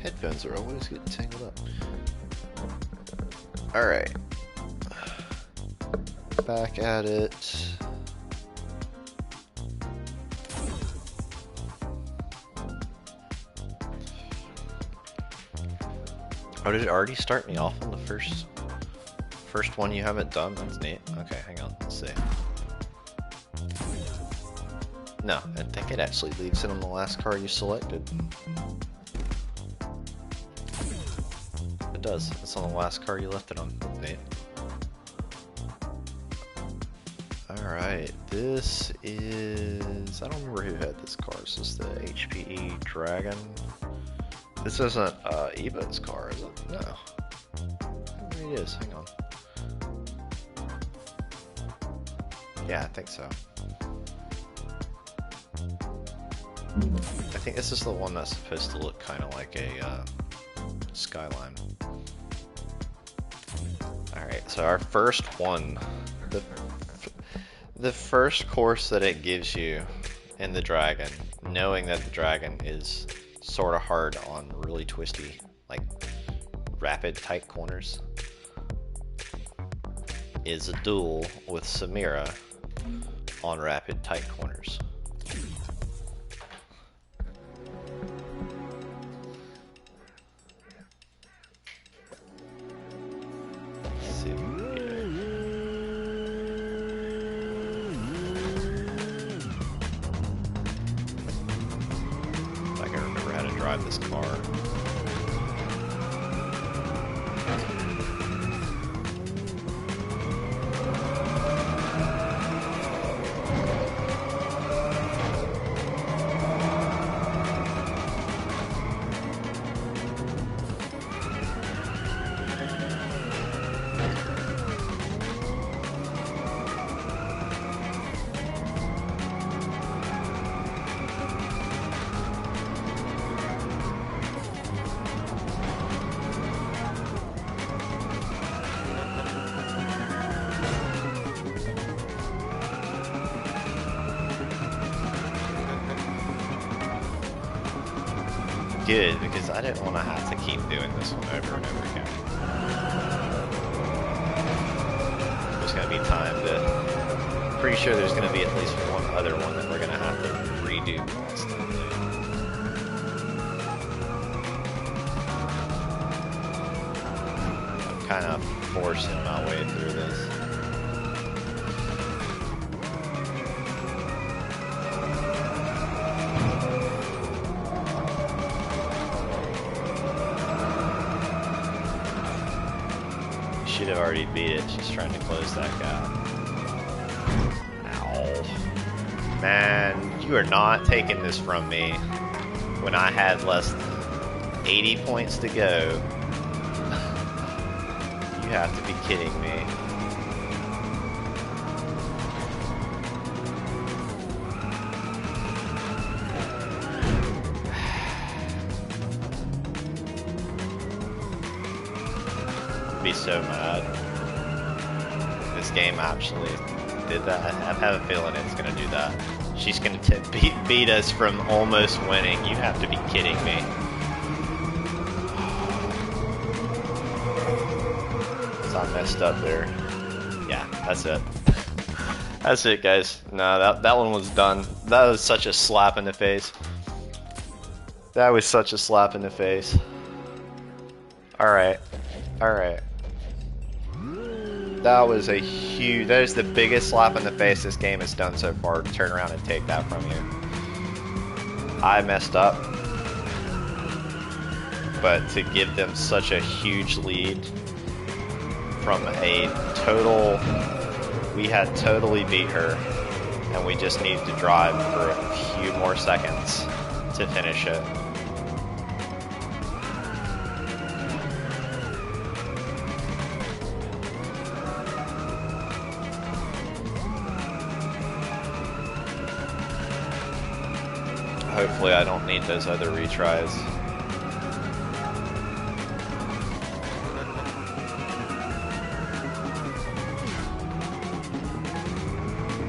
headphones are always getting tangled up. Alright. Back at it. Oh, did it already start me off on the first one you haven't done? That's neat. Okay, hang on. Let's see. No, I think it actually leaves it on the last car you selected. It does. It's on the last car you left it on. That's neat. Alright, this is... I don't remember who had this car. Is this the HPE Dragon? This isn't Eva's car, is it? No. Maybe it is. Hang on. Yeah, I think so. I think this is the one that's supposed to look kind of like a Skyline. Alright, so our first one. The first course that it gives you in the Dragon, knowing that the Dragon is sort of hard on really twisty, like rapid tight corners, is a duel with Samira on rapid tight corners. Let's see if we can get it. If I can remember how to drive this car. Good, because I didn't want to have to keep doing this one over and over again. There's going to be time to... Pretty sure there's going to be at least one other one that we're going to have to redo constantly. I'm kind of forcing my way through this. Should have already beat it. She's trying to close that gap. Ow. Man, you are not taking this from me when I had less than 80 points to go. You have to be kidding me. Be so mad. This game actually did that. I have a feeling it's gonna do that. She's gonna beat us from almost winning. You have to be kidding me. So I messed up there. Yeah, that's it. That's it, guys. No, that one was done. That was such a slap in the face. That was such a slap in the face. Alright. Alright. That was a huge... That is the biggest slap in the face this game has done so far. To turn around and take that from you. I messed up. But to give them such a huge lead from a total... We had totally beat her. And we just needed to drive for a few more seconds to finish it. Hopefully I don't need those other retries.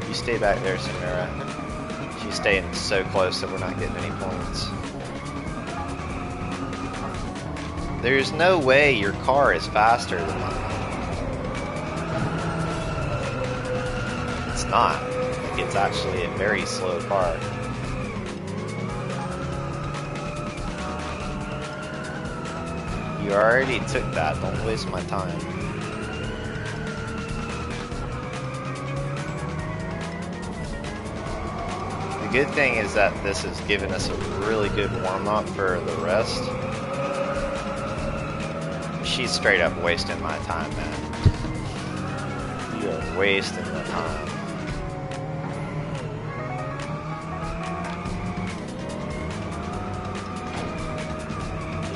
You stay back there, Samira. She's staying so close that we're not getting any points. There's no way your car is faster than mine. It's not. Like, it's actually a very slow car. You already took that. Don't waste my time. The good thing is that this has given us a really good warm-up for the rest. She's straight up wasting my time, man. You are wasting my time.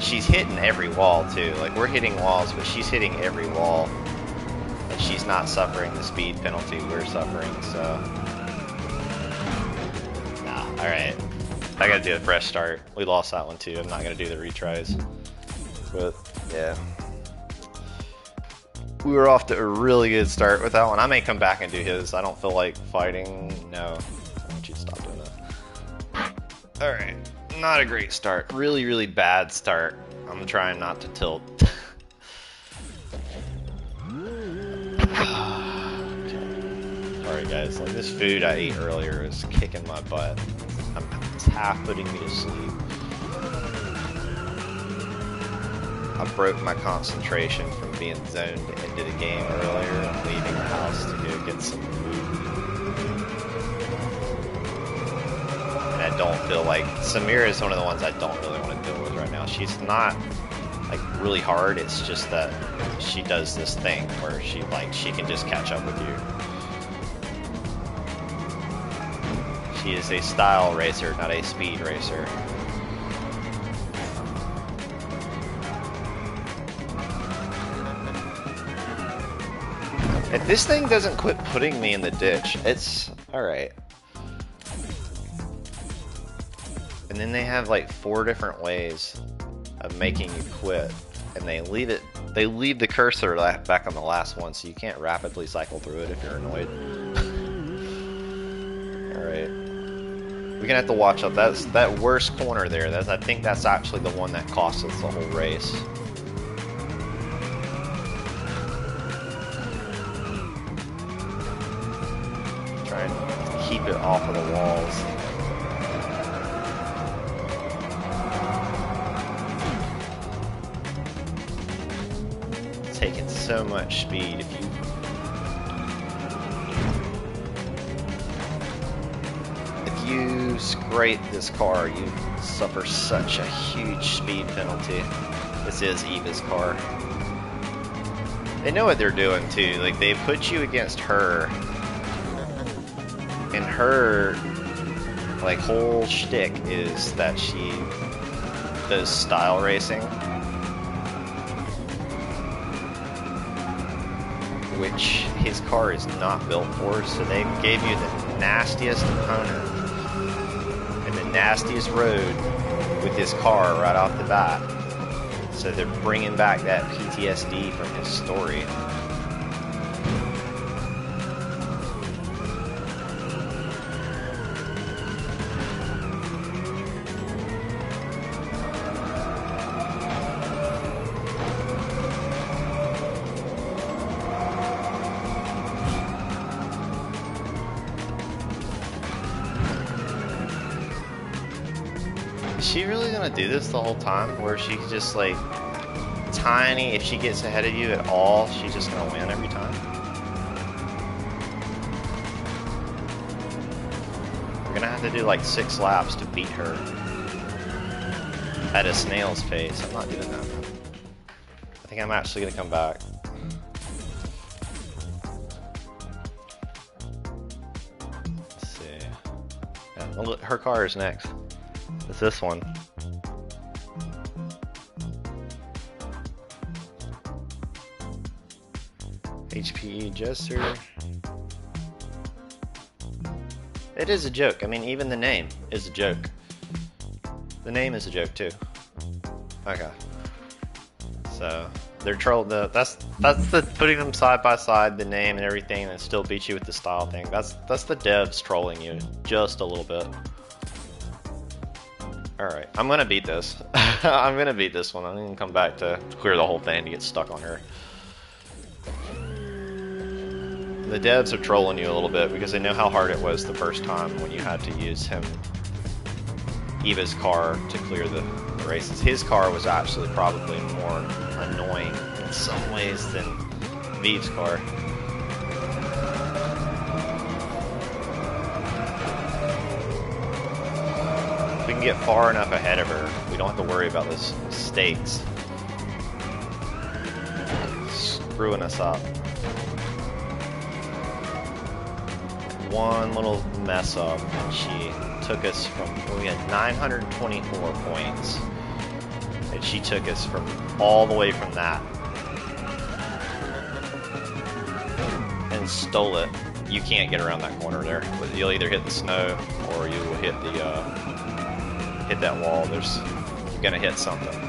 She's hitting every wall too. Like, we're hitting walls, but she's hitting every wall. And she's not suffering the speed penalty we're suffering, so. Nah, alright. I gotta do a fresh start. We lost that one too. I'm not gonna do the retries. But, yeah. We were off to a really good start with that one. I may come back and do his. I don't feel like fighting. No. I want you to stop doing that. Alright. Not a great start. Really, really bad start. I'm trying not to tilt. Sorry guys, like this food I ate earlier is kicking my butt. It's half putting me to sleep. I broke my concentration from being zoned into the game earlier and leaving the house to go get some food. I don't feel like Samira is one of the ones I don't really want to deal with right now. She's not like really hard. It's just that she does this thing where she can just catch up with you. She is a style racer, not a speed racer. If this thing doesn't quit putting me in the ditch, it's alright. And then they have like 4 different ways of making you quit, and they leave the cursor back on the last one, so you can't rapidly cycle through it if you're annoyed. All right, we're gonna have to watch out. That's that worst corner there. I think that's actually the one that cost us the whole race. Try and keep it off of the walls. Taking so much speed. If you scrape this car, you suffer such a huge speed penalty. This is Eva's car. They know what they're doing too. Like, they put you against her, and her like whole shtick is that she does style racing, which his car is not built for, so they gave you the nastiest opponent and the nastiest road with his car right off the bat. So they're bringing back that PTSD from his story. Is she really gonna do this the whole time, where she's just like tiny? If she gets ahead of you at all, she's just gonna win every time? We're gonna have to do like 6 laps to beat her at a snail's pace. I'm not doing that. I think I'm actually gonna come back. Let's see. Yeah, look, her car is next. It's this one. HPE Jester. It is a joke. I mean, even the name is a joke. The name is a joke too. Okay. So they're that's the putting them side by side, the name and everything, and still beat you with the style thing. That's the devs trolling you just a little bit. Alright, I'm gonna beat this. I'm gonna beat this one. I'm gonna come back to clear the whole thing to get stuck on her. The devs are trolling you a little bit because they know how hard it was the first time when you had to use Eva's car to clear the races. His car was actually probably more annoying in some ways than Viv's car. If we can get far enough ahead of her, we don't have to worry about those mistakes screwing us up. One little mess up and she took us from, we had 924 points, and she took us from all the way from that and stole it. You can't get around that corner there. You'll either hit the snow or you will hit the hit that wall. There's gonna hit something.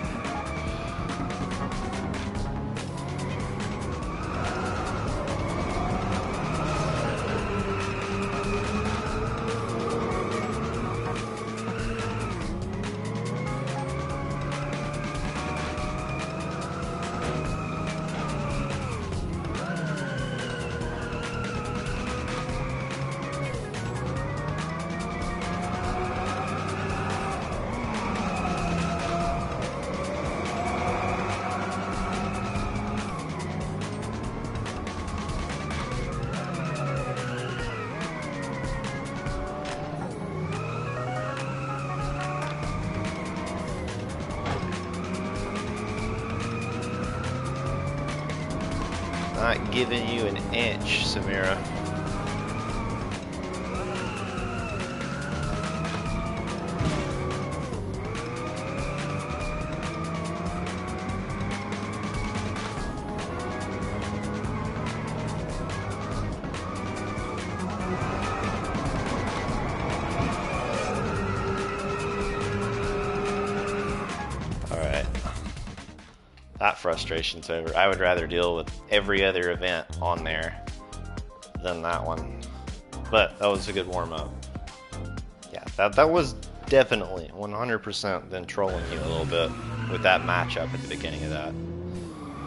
Not giving you an inch, Samira. That frustration's over. I would rather deal with every other event on there than that one. But that was a good warm-up. Yeah, that was definitely 100% them trolling you a little bit with that matchup at the beginning of that.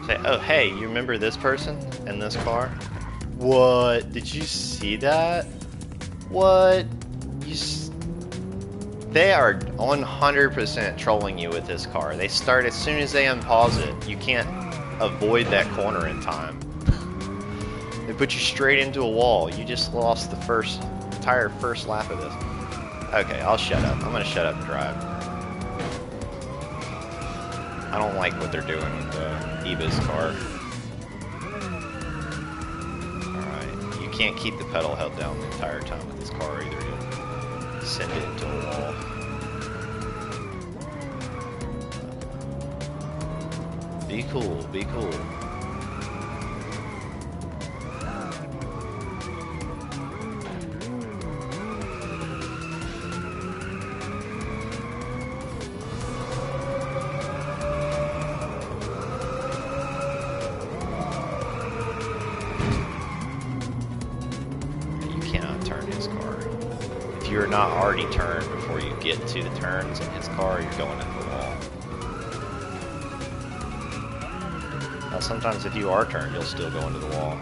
Say, oh hey, you remember this person in this car? What? Did you see that? What? They are 100% trolling you with this car. They start as soon as they unpause it. You can't avoid that corner in time. They put you straight into a wall. You just lost the entire first lap of this. Okay, I'll shut up. I'm gonna shut up and drive. I don't like what they're doing with Eva's car. Alright, you can't keep the pedal held down the entire time with this car either. You'll send it into a wall. Be cool, be cool. You cannot turn his car. If you're not already turned before you get to the turns in his car, you're going into the wall. Now, sometimes if you are turned, you'll still go into the wall.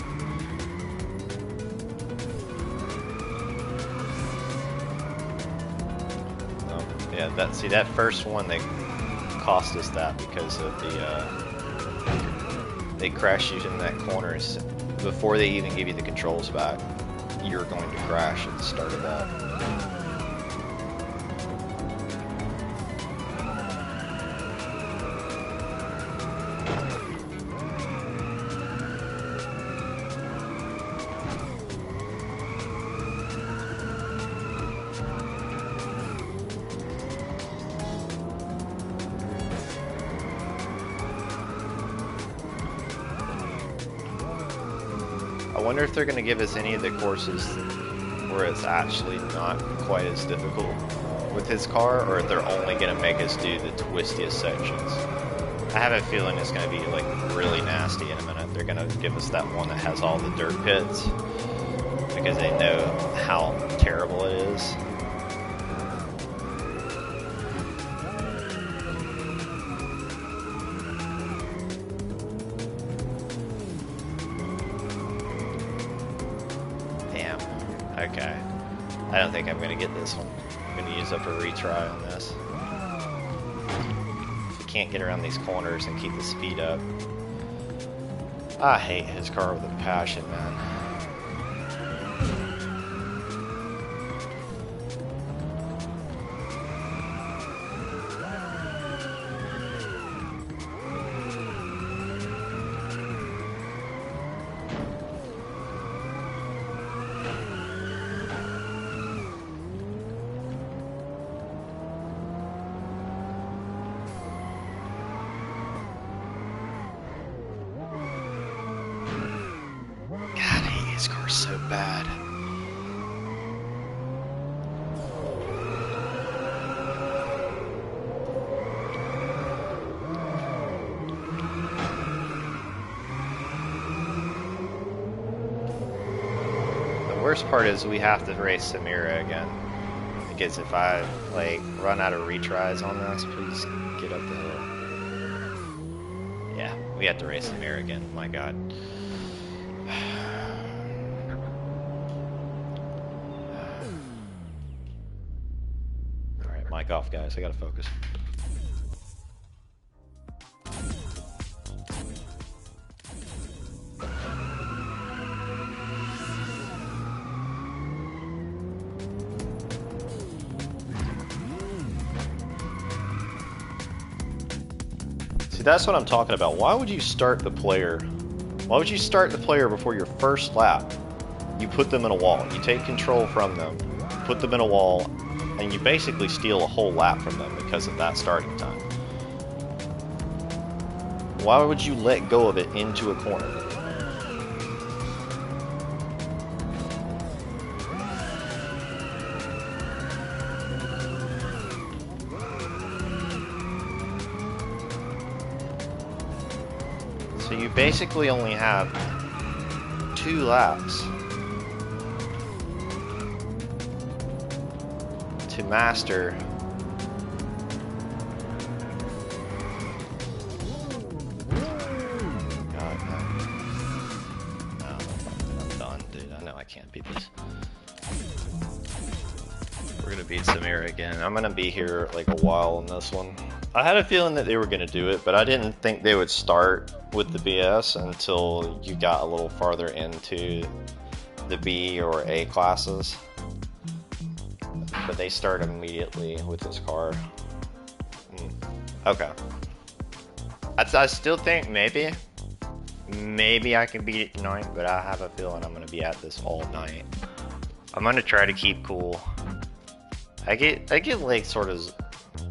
Oh, yeah, that first one, they cost us that because of they crash you in that corner before they even give you the controls back. You're going to crash at the start of that. I wonder if they're going to give us any of the courses where it's actually not quite as difficult with his car, or if they're only going to make us do the twistiest sections. I have a feeling it's going to be like really nasty in a minute. They're going to give us that one that has all the dirt pits because they know how terrible it is. Okay. I don't think I'm gonna get this one. I'm gonna use up a retry on this. If you can't get around these corners and keep the speed up. I hate his car with a passion, man. This car's so bad. The worst part is we have to race Samira again. Because if I like run out of retries on this, please get up the hill. Yeah, we have to race Samira again. My God. Mic off, guys. I gotta focus. See, that's what I'm talking about. Why would you start the player? Why would you start the player before your first lap? You put them in a wall. You take control from them, put them in a wall, and you basically steal a whole lap from them because of that starting time. Why would you let go of it into a corner? So you basically only have 2 laps to master God, no, I'm done, dude. I know I can't beat this. We're gonna beat Samira again. I'm gonna be here like a while on this one. I had a feeling that they were gonna do it, but I didn't think they would start with the BS until you got a little farther into the B or A classes. But they start immediately with this car. Okay. I still think maybe I can beat it tonight, but I have a feeling I'm gonna be at this all night. I'm gonna try to keep cool. I get like sort of,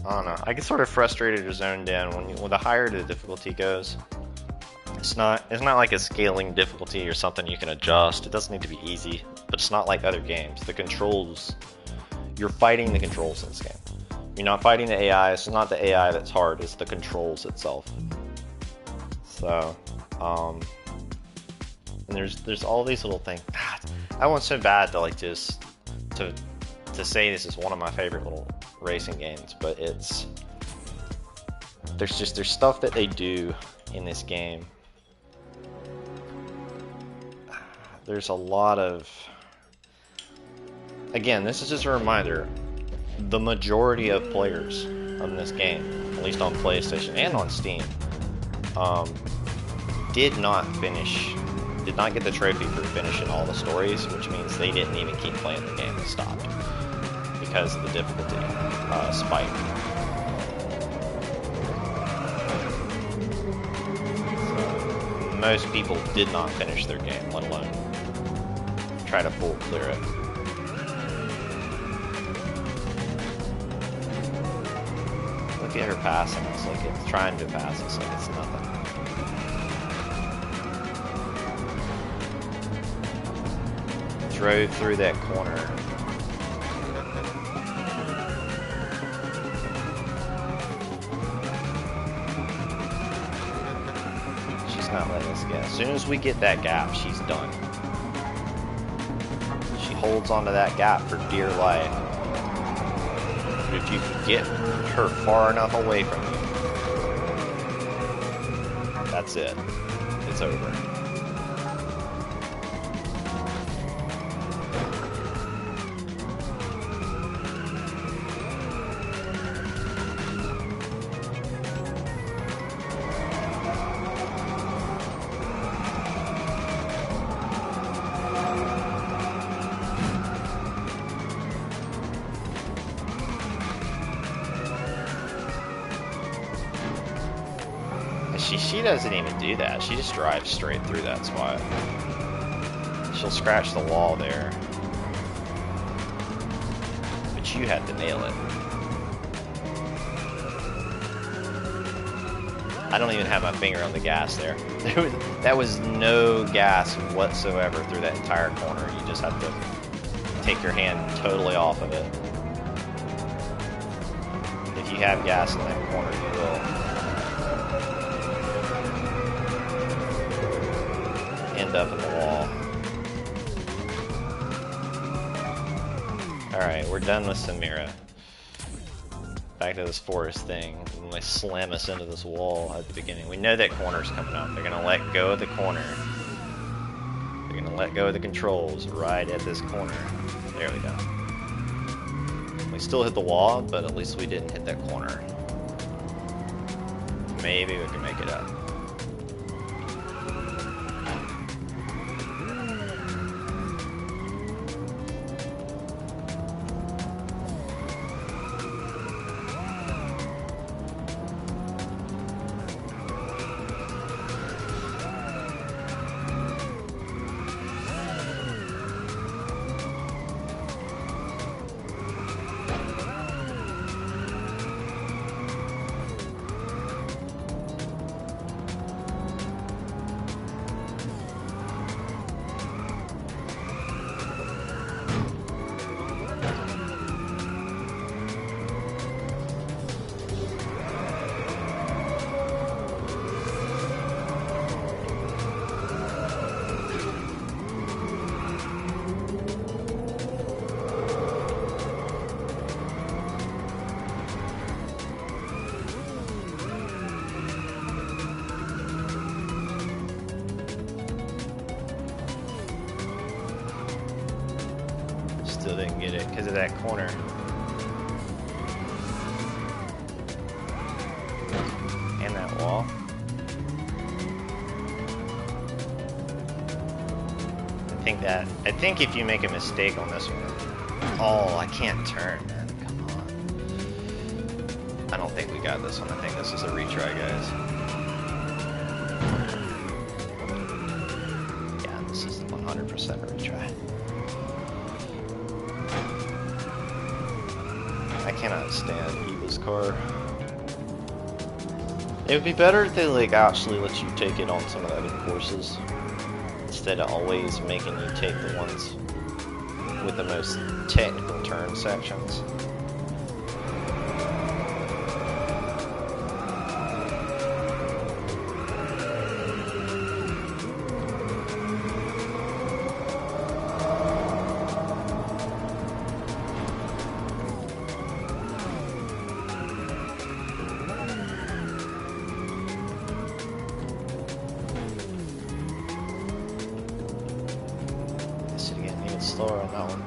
I don't know, I get sort of frustrated or zoned in when the higher the difficulty goes. It's not like a scaling difficulty or something you can adjust. It doesn't need to be easy, but it's not like other games. The controls, you're fighting the controls in this game. You're not fighting the AI. It's not the AI that's hard. It's the controls itself. So, and there's all these little things. I want so bad to like just to say this is one of my favorite little racing games, but there's stuff that they do in this game. There's a lot of, again, this is just a reminder, the majority of players of this game, at least on PlayStation and on Steam, did not get the trophy for finishing all the stories, which means they didn't even keep playing the game and stopped because of the difficulty spike. So, most people did not finish their game, let alone try to full clear it. Look at her passing us, like it's trying to pass us like it's nothing. Drove through that corner. She's not letting us get. As soon as we get that gap, she's done. She holds onto that gap for dear life. But if you can get her far enough away from you, that's it. It's over. She doesn't even do that. She just drives straight through that spot. She'll scratch the wall there. But you had to nail it. I don't even have my finger on the gas there. That was no gas whatsoever through that entire corner. You just have to take your hand totally off of it. If you have gas in that corner, you will end up in the wall. Alright, we're done with Samira. Back to this forest thing. When they slam us into this wall at the beginning. We know that corner's coming up. They're gonna let go of the corner. They're gonna let go of the controls right at this corner. There we go. We still hit the wall, but at least we didn't hit that corner. Maybe we can make it up. Still didn't get it because of that corner. And that wall. I think if you make a mistake on this one. Oh, I can't turn, man. Come on. I don't think we got this one. I think this is a retry, guys. Yeah, this is 100% a retry. I cannot stand Eva's car. It would be better if they like actually let you take it on some of the other courses instead of always making you take the ones with the most technical turn sections. Slower on that one.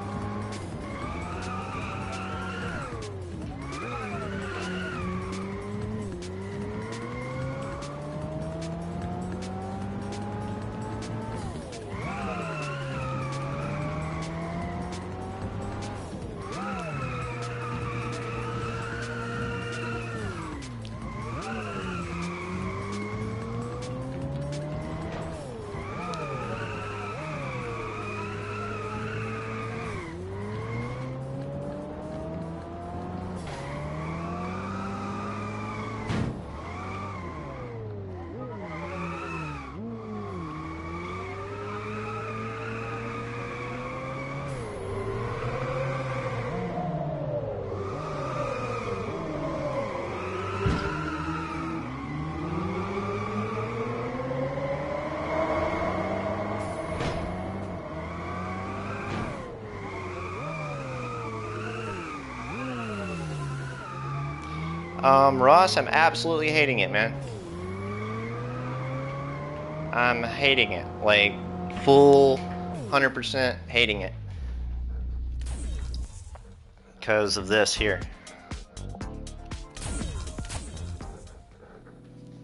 Ross, I'm absolutely hating it, man. I'm hating it. Like, full 100% hating it. Because of this here.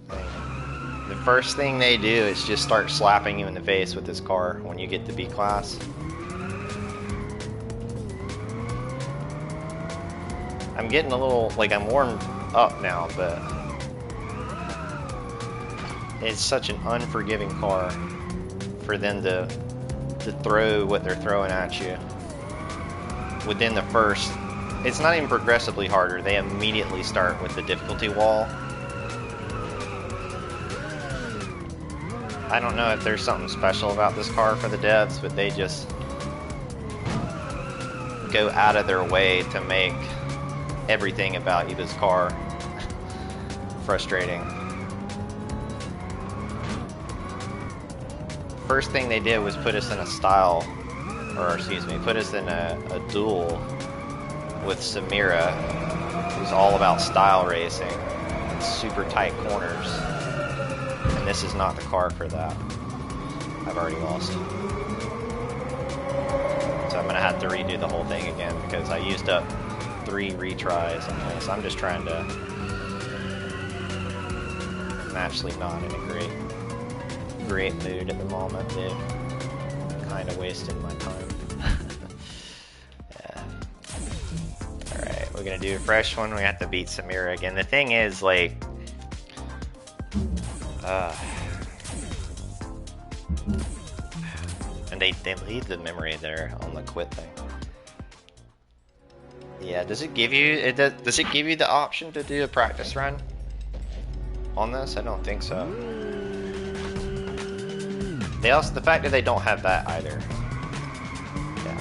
The first thing they do is just start slapping you in the face with this car when you get to B class. I'm getting a little, like, I'm warmed up now, but it's such an unforgiving car for them to throw what they're throwing at you within the first. It's not even progressively harder. They immediately start with the difficulty wall. I don't know if there's something special about this car for the devs, but they just go out of their way to make everything about this car frustrating. First thing they did was put us in a style, or excuse me, put us in a duel with Samira, who's all about style racing and super tight corners. And this is not the car for that. I've already lost. So I'm gonna have to redo the whole thing again because I used up 3 retries on this. I'm just trying to... I'm actually not in a great mood at the moment, dude. Kinda wasting my time. Yeah. Alright, we're gonna do a fresh one. We have to beat Samira again. The thing is, like... and they leave the memory there on the quit thing. Yeah, does it give you does it give you the option to do a practice run on this? I don't think so. They also, the fact that they don't have that either. Yeah.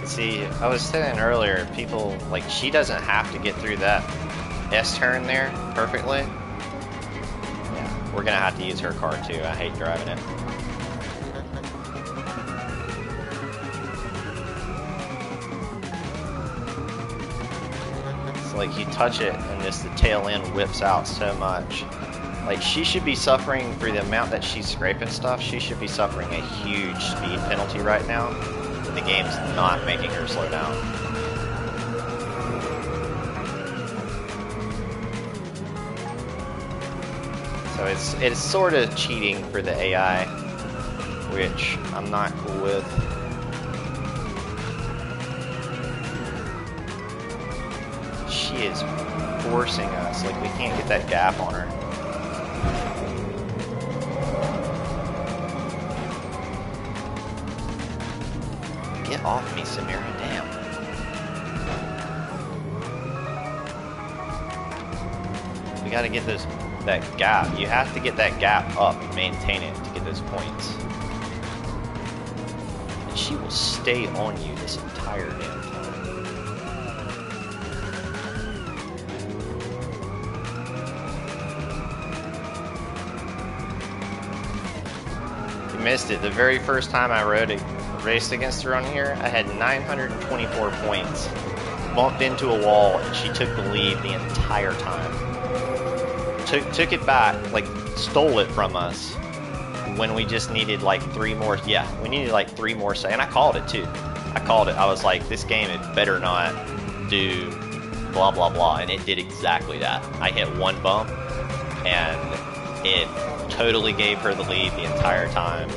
See, I was saying earlier, people, like, she doesn't have to get through that S-turn there perfectly. Yeah, we're gonna have to use her car too. I hate driving it. It's like you touch it and just the tail end whips out so much. Like, she should be suffering for the amount that she's scraping stuff. She should be suffering a huge speed penalty right now. The game's not making her slow down. So it's sort of cheating for the AI, which I'm not cool with. She is forcing us, like we can't get that gap on her. Get off me, Samira, damn. We gotta get that gap. You have to get that gap up and maintain it to get those points. And she will stay on you this entire damn time. You missed it. The very first time I raced against her on here, I had 924 points, bumped into a wall, and she took the lead the entire time. Took it back, like stole it from us when we just needed like 3 more. Yeah, we needed like 3 more seconds. And I called it too. I called it. I was like, this game, it better not do blah blah blah, and it did exactly that. I hit 1 bump, and it totally gave her the lead the entire time.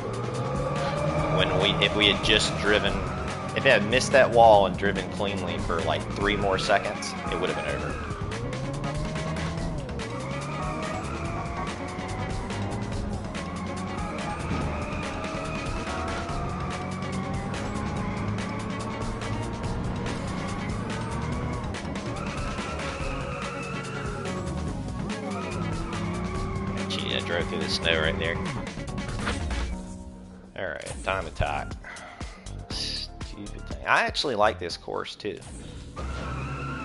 If we had just driven, if it had missed that wall and driven cleanly for like 3 more seconds, it would have been over. Gee, I drove through the snow right there. Alright, time attack. Stupid thing. I actually like this course too.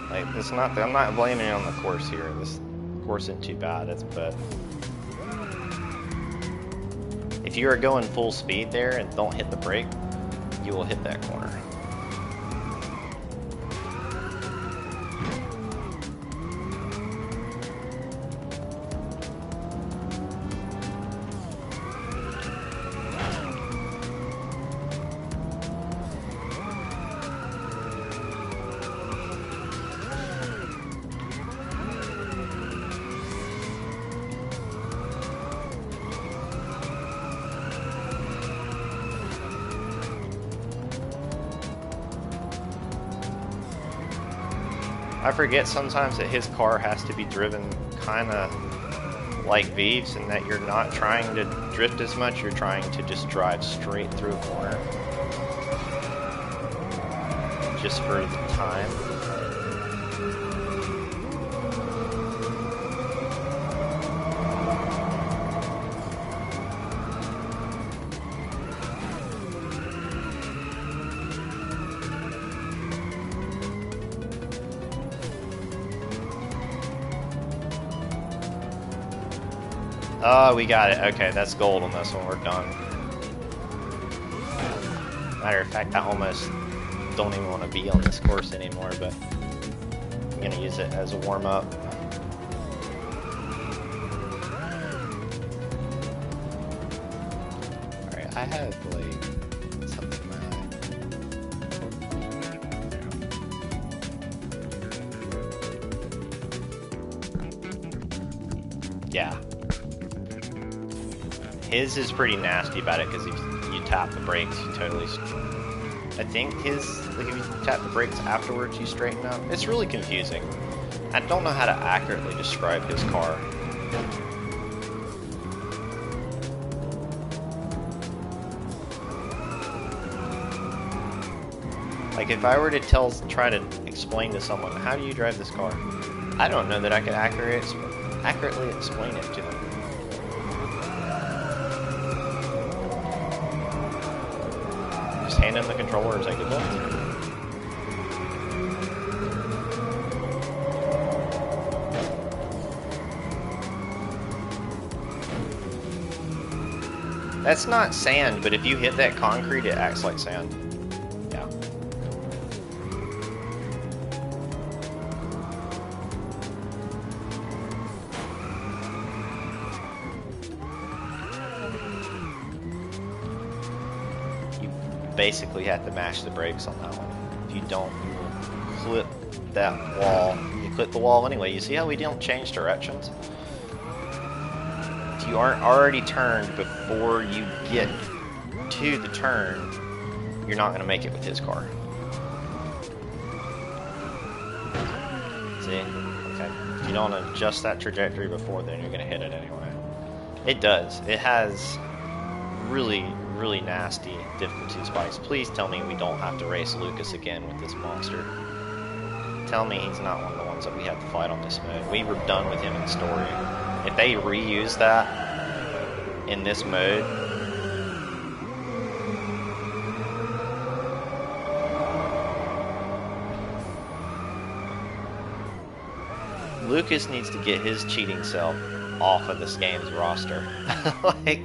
Like, it's not, I'm not blaming it on the course here. This course isn't too bad, but if you are going full speed there and don't hit the brake, you will hit that corner. I forget sometimes that his car has to be driven kind of like Veeves, and that you're not trying to drift as much, you're trying to just drive straight through a corner. Just for the time. Oh, we got it. Okay, that's gold on this one. We're done. Matter of fact, I almost don't even want to be on this course anymore, but I'm going to use it as a warm-up. Alright, I have, like, something in my eye. Yeah. His is pretty nasty about it because if you tap the brakes, you totally... I think his, like if you tap the brakes afterwards, you straighten up. It's really confusing. I don't know how to accurately describe his car. Like if I were to try to explain to someone, how do you drive this car? I don't know that I could accurately explain it to them. Hand him the controller and say good luck. That's not sand, but if you hit that concrete, it acts like sand. Yeah. Basically have to mash the brakes on that one. If you don't, you will clip that wall. You clip the wall anyway. You see how we don't change directions? If you aren't already turned before you get to the turn, you're not going to make it with his car. See? Okay. If you don't adjust that trajectory before, then you're going to hit it anyway. It does. It has really nasty difficulty spikes. Please tell me we don't have to race Lucas again with this monster. Tell me he's not one of the ones that we have to fight on this mode. We were done with him in story. If they reuse that in this mode, Lucas needs to get his cheating self off of this game's roster. Like,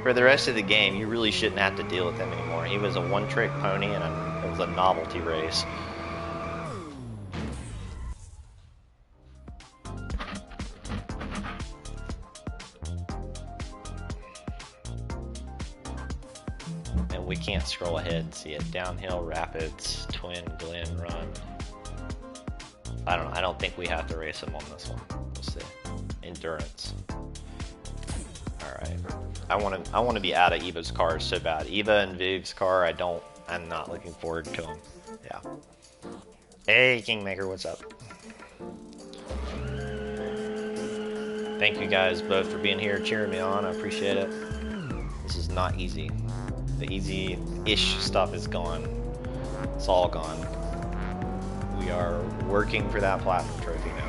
for the rest of the game, you really shouldn't have to deal with him anymore. He was a one-trick pony, and it was a novelty race. And we can't scroll ahead and see it. Downhill, rapids, twin, glen, run. I don't think we have to race him on this one. We'll see. Endurance. Alright. I want to be out of Eva's car so bad. Eva and Vig's car, I'm not looking forward to them. Yeah. Hey, Kingmaker, what's up? Thank you guys both for being here, cheering me on. I appreciate it. This is not easy. The easy-ish stuff is gone. It's all gone. We are working for that platinum trophy now.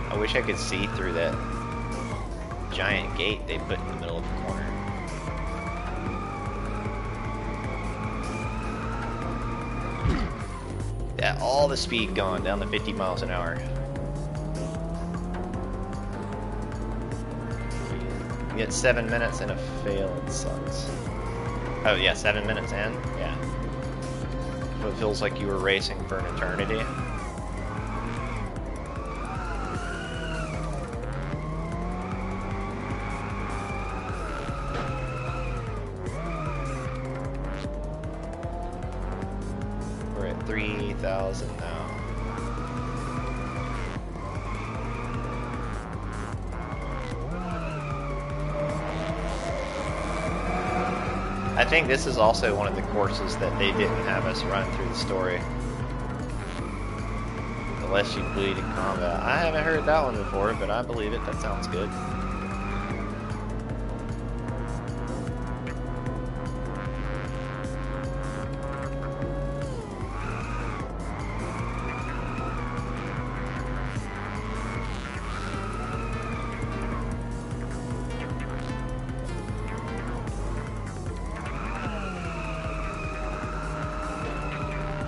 I wish I could see through that giant gate they put in the middle of the corner. Yeah, all the speed gone down to 50 miles an hour. You get 7 minutes and a fail, it sucks. Oh yeah, 7 minutes in? Yeah. So it feels like you were racing for an eternity. We're at 3,000 now. think this is also one of the courses that they didn't have us run through the story. The less you bleed in combat. I haven't heard that one before, but I believe it. That sounds good.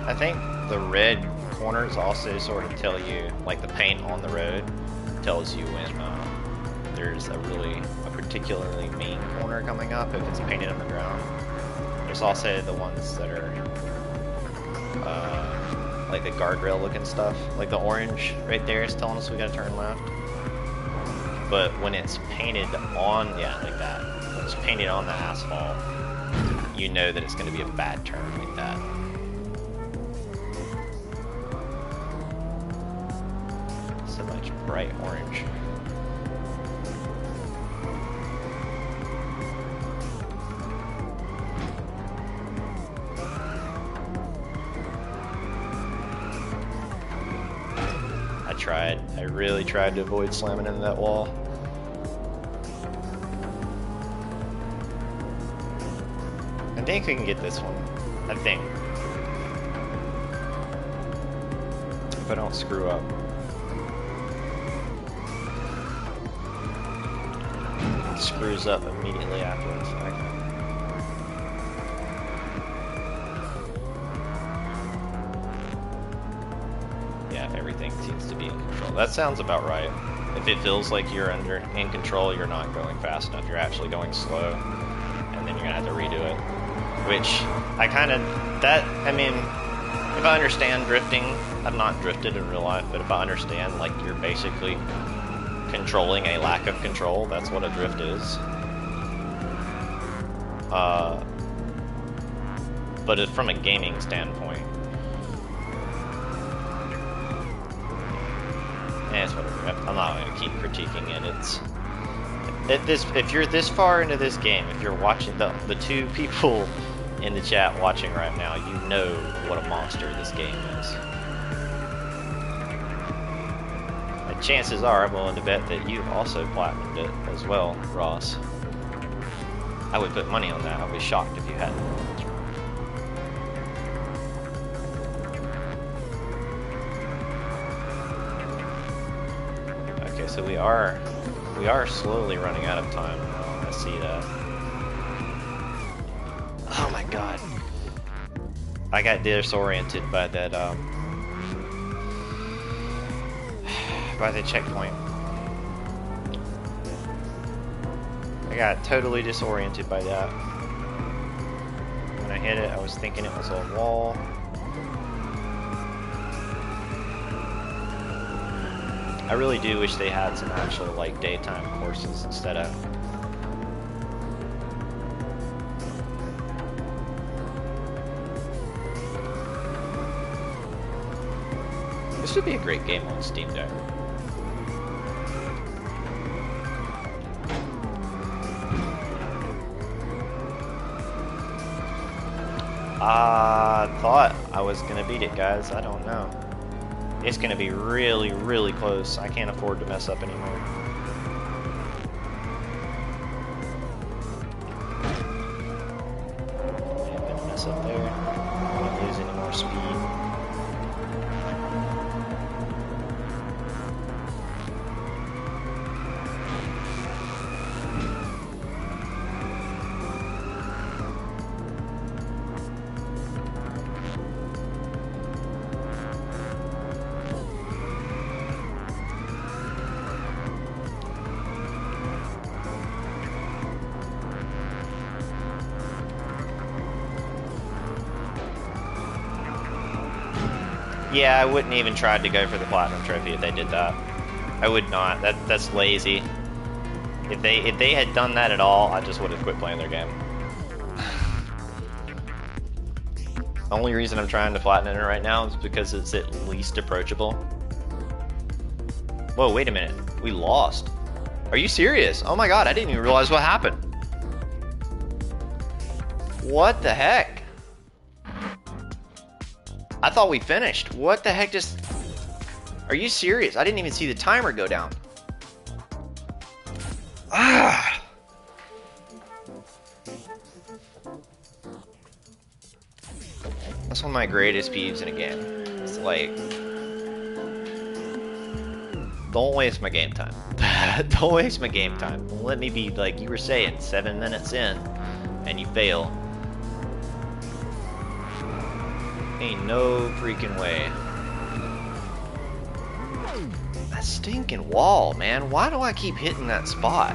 I think the red corners also sort of tell you, like the paint on the road tells you when there's a particularly mean corner coming up if it's painted on the ground. There's also the ones that are like the guardrail looking stuff, like the orange right there is telling us we gotta turn left. But when it's painted on, yeah, like that, when it's painted on the asphalt, you know that it's gonna be a bad turn like that. Bright orange. I really tried to avoid slamming into that wall. I think we can get this one. I think. If I don't screw up. Screws up immediately afterwards. Okay. Yeah, everything seems to be in control. That sounds about right. If it feels like you're in control, you're not going fast enough. You're actually going slow, and then you're gonna have to redo it. Which I mean, if I understand drifting, I've not drifted in real life, but if I understand, like, you're basically controlling a lack of control, that's what a drift is. But from a gaming standpoint, it's whatever. I'm not going to keep critiquing it. If you're this far into this game, if you're watching the two people in the chat watching right now, you know what a monster this game is. Chances are, I'm willing to bet that you've also platinumed it as well, Ross. I would put money on that. I'd be shocked if you hadn't. Okay, so we are slowly running out of time now. I see that. Oh my god. I got disoriented by that by the checkpoint. I got totally disoriented by that. When I hit it, I was thinking it was a wall. I really do wish they had some actual, like, daytime courses instead of... This would be a great game on Steam Deck. I thought I was gonna beat it, guys. I don't know. It's gonna be really, really close. I can't afford to mess up anymore. I'm gonna mess up there. I don't lose any more speed. Yeah, I wouldn't even try to go for the platinum trophy if they did that. I would not. That's lazy. If they had done that at all, I just would have quit playing their game. The only reason I'm trying to platinum it right now is because it's at least approachable. Whoa, wait a minute. We lost. Are you serious? Oh my god, I didn't even realize what happened. What the heck? I thought we finished. What the heck just... Are you serious? I didn't even see the timer go down. Ah! That's one of my greatest peeves in a game. It's like... Don't waste my game time. Don't waste my game time. Let me be, like you were saying, 7 minutes in, and you fail. Ain't no freaking way. That stinking wall, man. Why do I keep hitting that spot?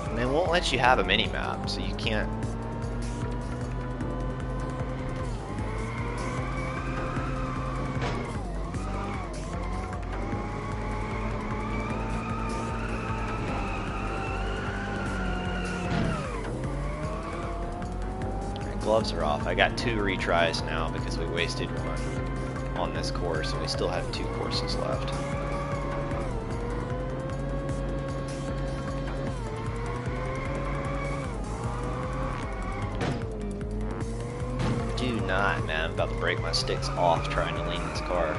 And they won't let you have a mini-map, so you can't... Gloves are off. I got 2 retries now because we wasted one on this course, and we still have 2 courses left. Do not, man. I'm about to break my sticks off trying to lean this car.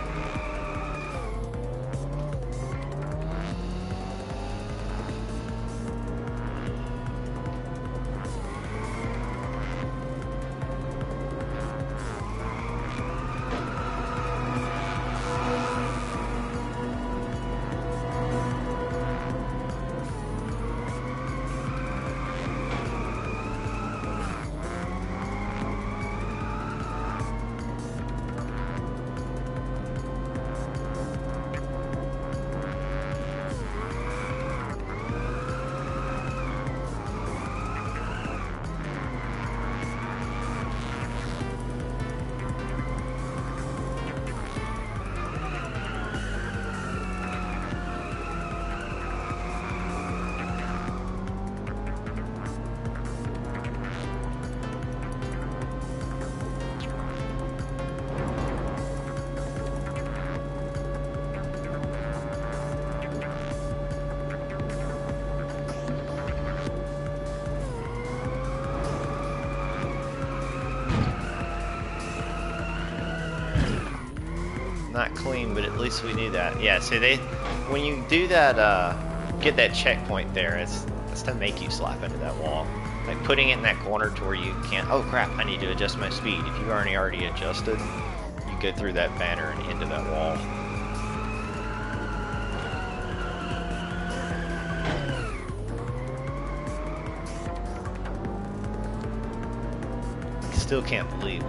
Not clean, but at least we knew that. Yeah, so when you do that, get that checkpoint there, it's to make you slap into that wall. Like putting it in that corner to where you can't, oh crap, I need to adjust my speed. If you've already adjusted, you go through that banner and into that wall. I still can't believe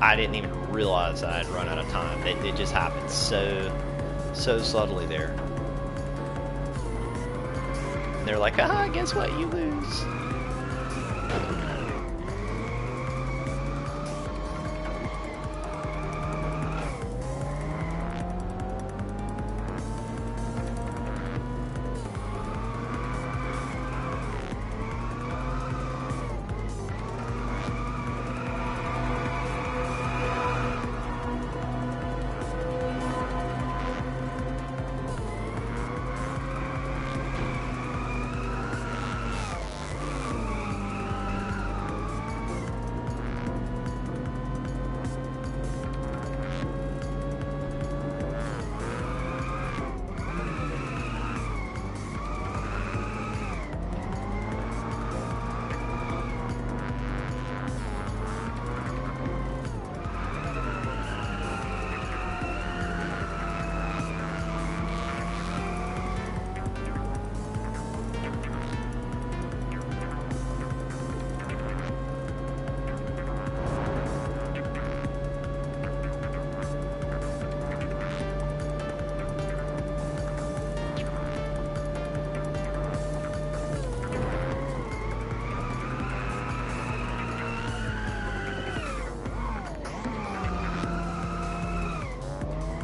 I didn't even realize I had run out of time. It just happened so subtly there. And they're like, ah, guess what? You lose.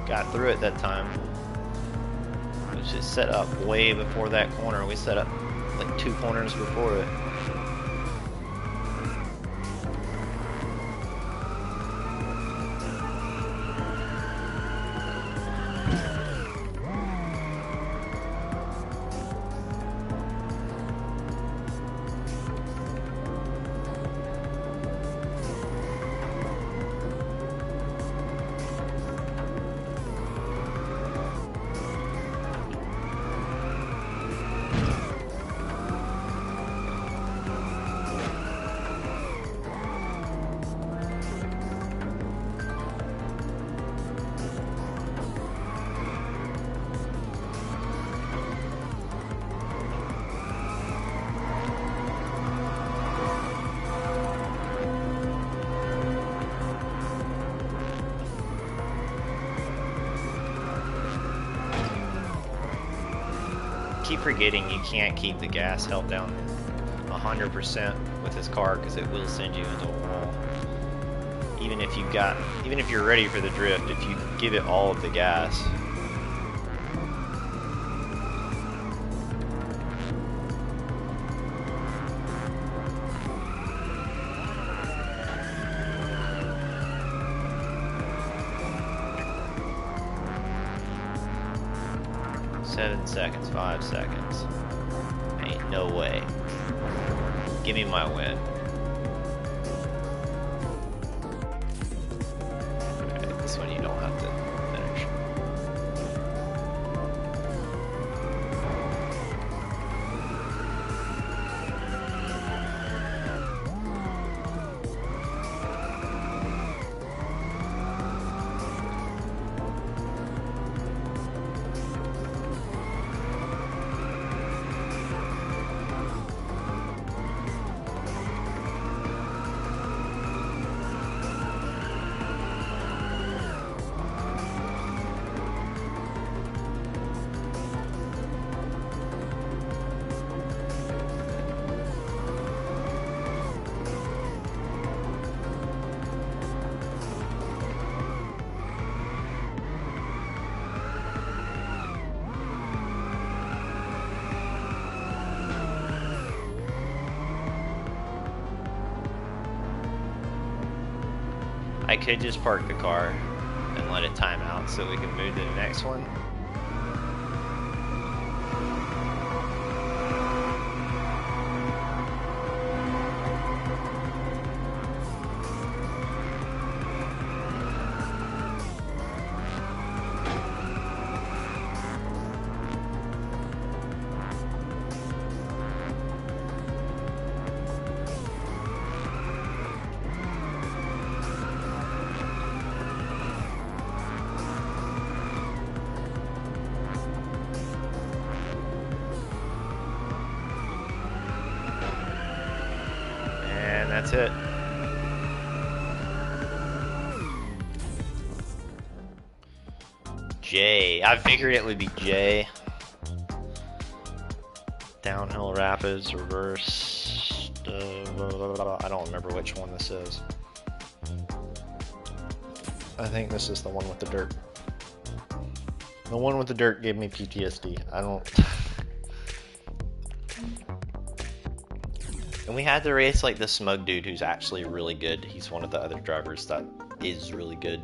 Got through it that time. It was just set up way before that corner. We set up like 2 corners before it. keep forgetting you can't keep the gas held down 100% with this car because it will send you into a wall. Even if you're ready for the drift, if you give it all of the gas. Seven seconds, 5 seconds. Ain't no way. Give me my win. Okay, this one you don't have to finish. I could just park the car and let it time out so we can move to the next one. That's it. J. I figured it would be J. Downhill rapids, reverse. I don't remember which one this is. I think this is the one with the dirt. The one with the dirt gave me PTSD. I don't. And we had to race like this smug dude who's actually really good. He's one of the other drivers that is really good.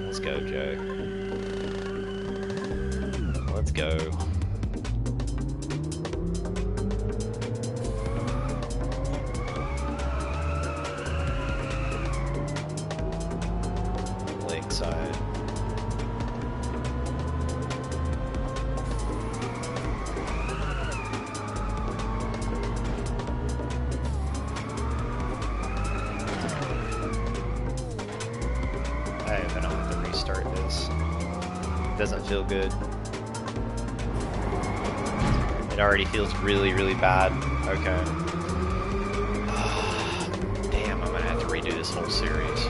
Let's go, Joe. Let's go. Lakeside. I don't have to restart this. It doesn't feel good. It already feels really, really bad. Okay. Damn, I'm gonna have to redo this whole series.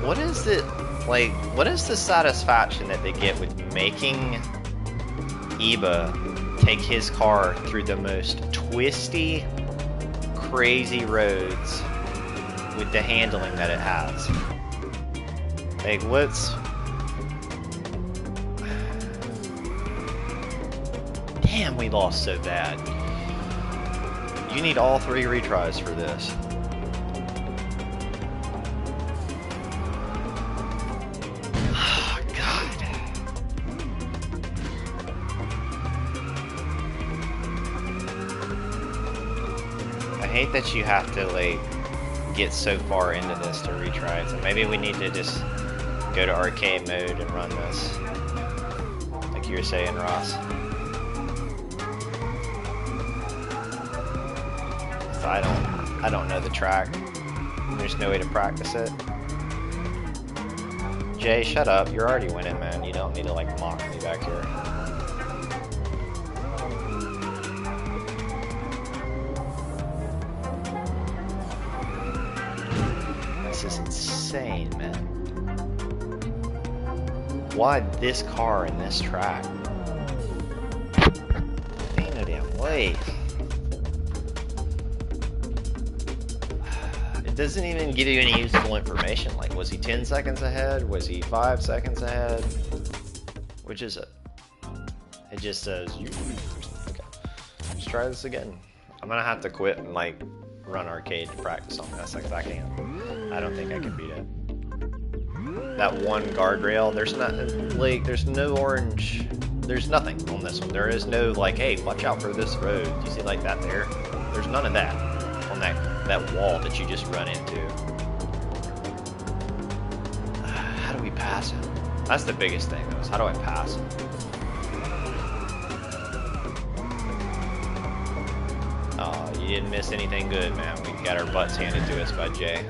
What is it? Like, what is the satisfaction that they get with making Iba take his car through the most twisty, crazy roads with the handling that it has? Like, what's... Damn, we lost so bad. You need all 3 retries for this. I hate that you have to like get so far into this to retry it. So maybe we need to just go to arcade mode and run this, like you were saying, Ross. So I don't know the track. There's no way to practice it. Jay, shut up. You're already winning, man. You don't need to like mock me back here. This is insane, man. Why this car in this track? Ain't no damn way. It doesn't even give you any useful information. Like, was he 10 seconds ahead? Was he 5 seconds ahead? Which is it? It just says you. Okay. Let's try this again. I'm gonna have to quit and like run arcade to practice on this because I don't think I can beat it. That one guardrail, there's not like there's no orange, there's nothing on this one. There is no like, hey, watch out for this road. Do you see like that there? There's none of that on that wall that you just run into. How do we pass him? That's the biggest thing though, is how do I pass him? Oh, you didn't miss anything good, man. We got our butts handed to us by Jay.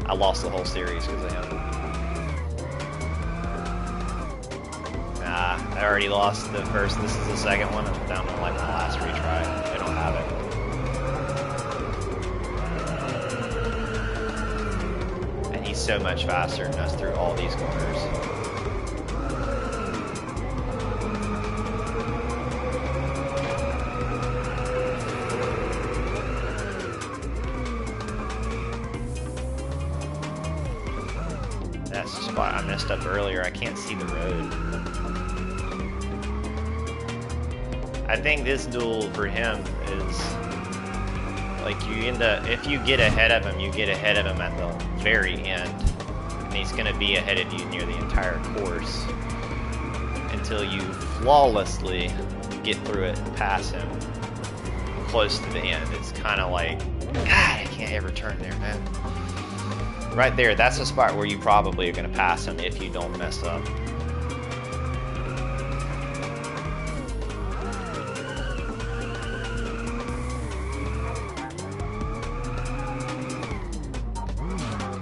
I lost the whole series because of him. Nah, I already lost the first. This is the second one. I'm down to like my last retry. I don't have it. And he's so much faster than us through all these corners. That's the spot I messed up earlier. I can't see the road. I think this duel for him is like you end up, if you get ahead of him, you get ahead of him at the very end. And he's going to be ahead of you near the entire course until you flawlessly get through it and pass him close to the end. It's kind of like, God, I can't ever turn there, man. Right there, that's the spot where you probably are going to pass him if you don't mess up.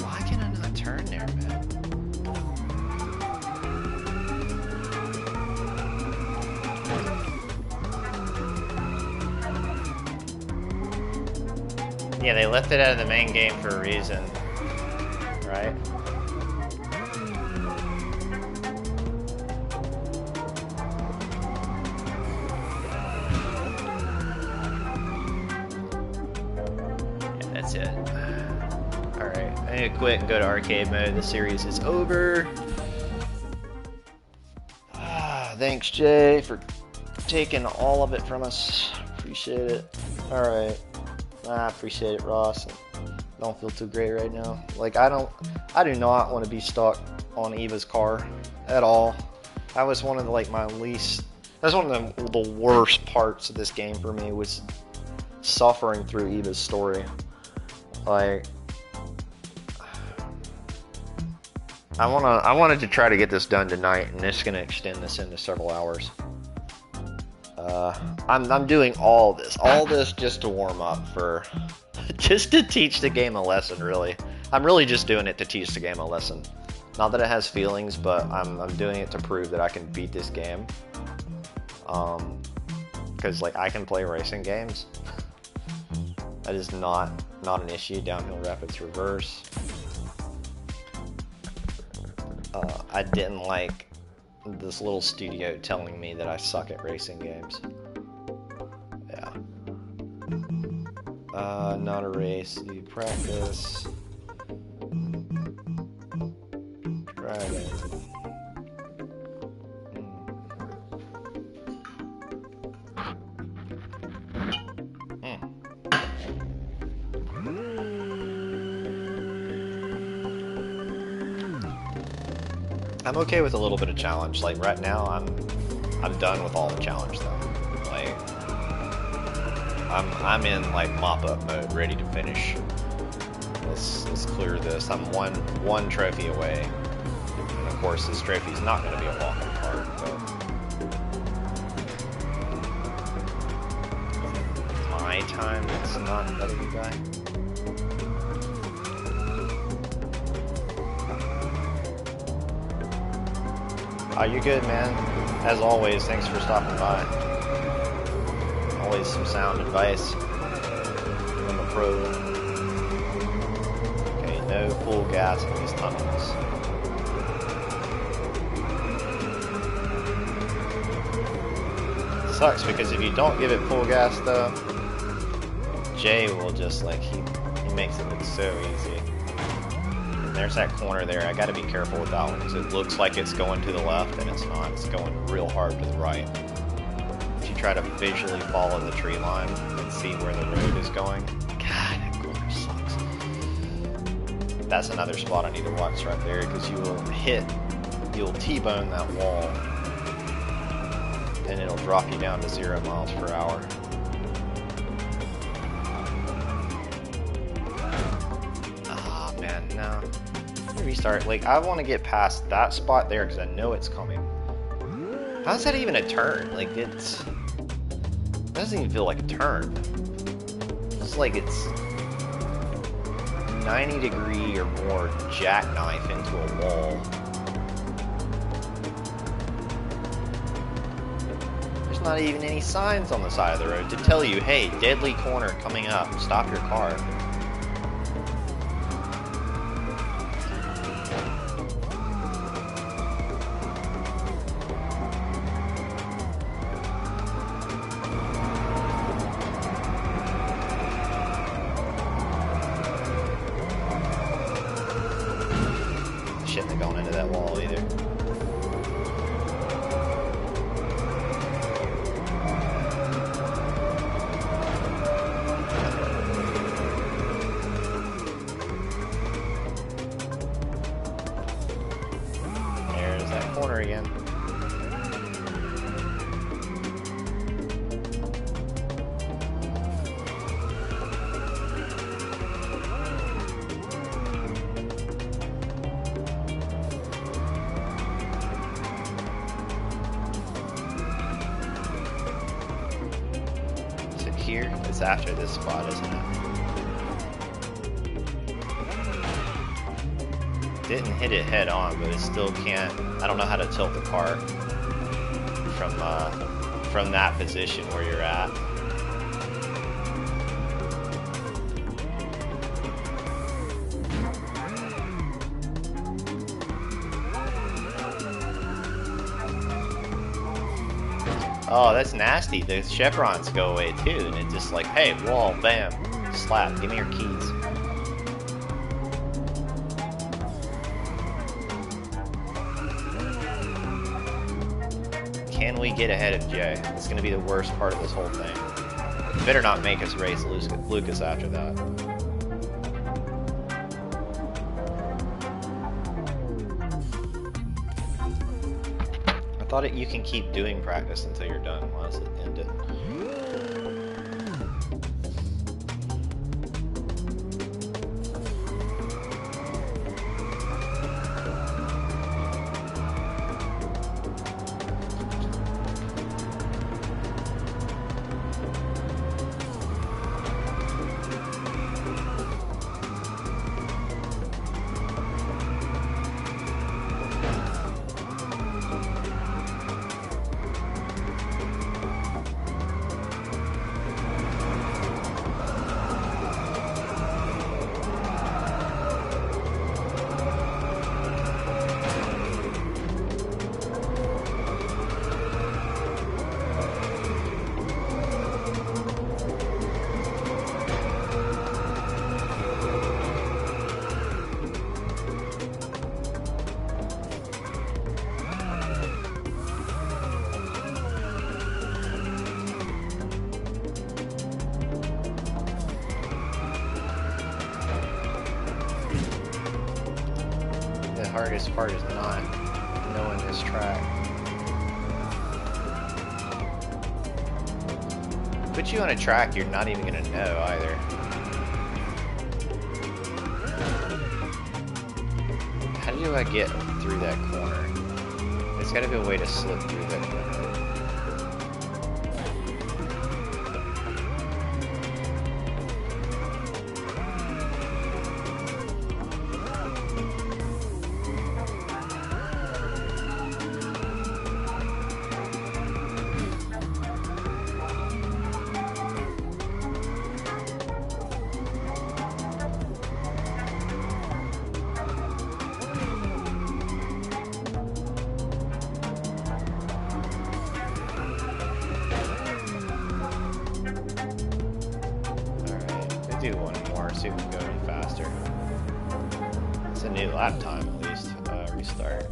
Why can I not turn there, man? Yeah, they left it out of the main game for a reason. Right? Yeah, that's it. Alright, I need to quit and go to arcade mode. The series is over. Thanks, Jay, for taking all of it from us. Appreciate it. Alright. I appreciate it, Ross. Don't feel too great right now. Like I do not want to be stuck on Eva's car at all. That was one of the, like my least. That's one of the worst parts of this game for me, was suffering through Eva's story. Like I wanted to try to get this done tonight, and it's gonna extend this into several hours. I'm doing all this just to warm up for. Just to teach the game a lesson, really. I'm really just doing it to teach the game a lesson. Not that it has feelings, but I'm doing it to prove that I can beat this game. Because like I can play racing games. That is not an issue. Downhill rapids reverse. I didn't like this little studio telling me that I suck at racing games. Yeah. Not a race. You practice. Dragon. I'm okay with a little bit of challenge. Like right now, I'm done with all the challenge though. Like I'm in like mop-up mode, ready to finish. Let's clear this. I'm one trophy away, and of course this trophy is not going to be a walk in the park. But my time, it's not the other guy. You're good, man. As always, thanks for stopping by. Always some sound advice from a pro. Okay, no full gas in these tunnels. Sucks because if you don't give it full gas though, Jay will just like, he makes it look so easy. And there's that corner there. I gotta be careful with that one because it looks like it's going to the left and it's not. It's going real hard to the right. If you try to visually follow the tree line and see where the road is going, God, that corner sucks. That's another spot I need to watch right there because you'll T-bone that wall and it'll drop you down to 0 miles per hour. Ah, man, no. Restart. Like, I want to get past that spot there because I know it's coming. How's that even a turn? Like, it doesn't even feel like a turn. It's like it's 90-degree or more jackknife into a wall. Not even any signs on the side of the road to tell you, hey, deadly corner coming up, stop your car. Shouldn't have gone into that wall either. Again. Is it here? It's after this spot, isn't it? Didn't hit it head on, but it still can't. I don't know how to tilt the car from that position where you're at. Oh, that's nasty. The chevrons go away too, and it's just like, hey, wall, bam, slap, give me your keys. Can we get ahead of Jay? It's going to be the worst part of this whole thing. You better not make us race Lucas after that. I thought you can keep doing practice until you're done. Why does it end it? The hardest part is not knowing this track. Put you on a track you're not even going to know either. How do I get through that corner? There's got to be a way to slip through that corner. do one more, see if we can go any faster. It's a new lap time at least. Restart.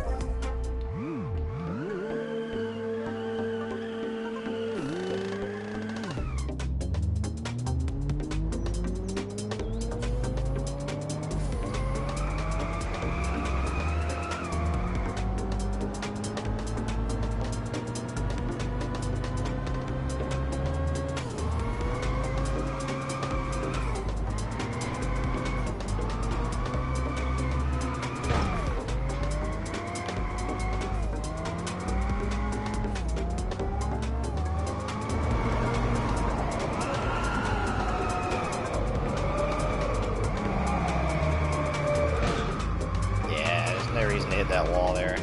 No reason to hit that wall there.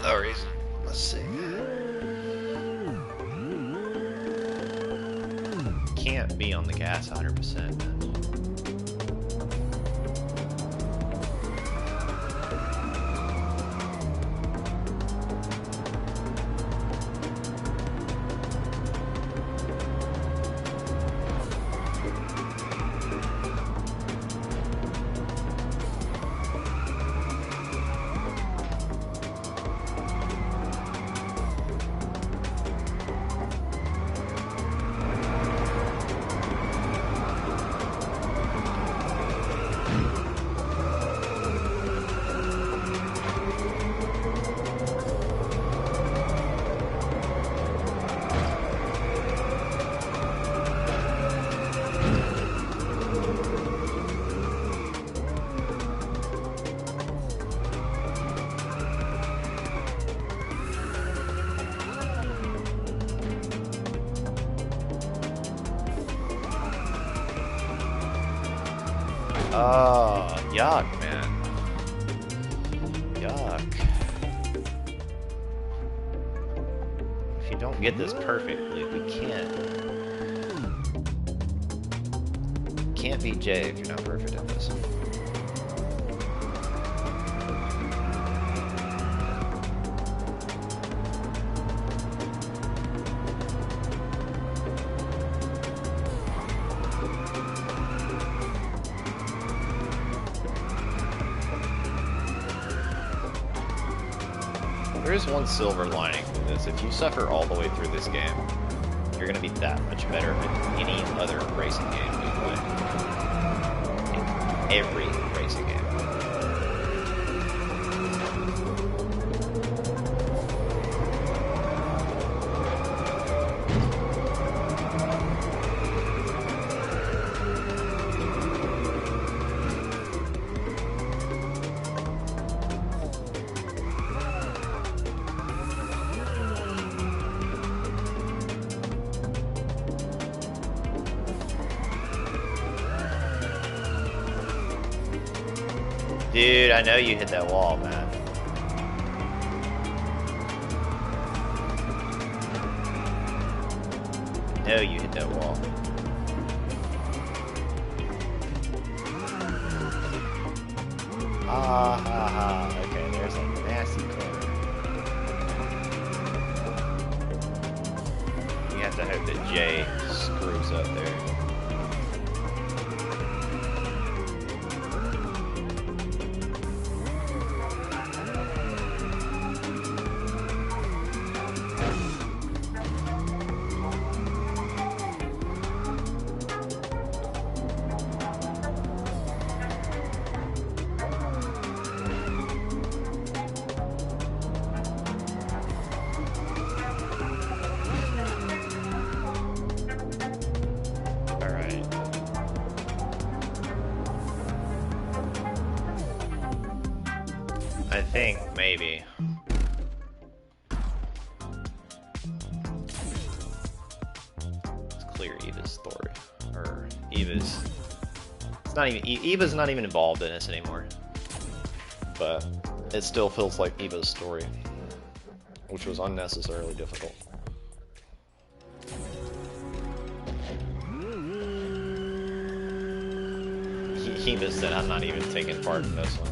No reason. Let's see. Can't be on the gas 100%, man. Oh, yuck, man. Yuck. If you don't get this perfectly, we can't beat Jay if you're not perfect at this. There is one silver lining to this. If you suffer all the way through this game, you're going to be that much better than any other racing game you play. In every racing game. Dude, I know you hit that wall, man. I know you hit that wall. Ah, ha, ha. Okay, there's a nasty corner. You have to hope that Jay screws up there. I think maybe. Let's clear Eva's story. Or Eva's. It's not even. Eva's not even involved in this anymore. But it still feels like Eva's story, which was unnecessarily difficult. Eva said, "I'm not even taking part in this one.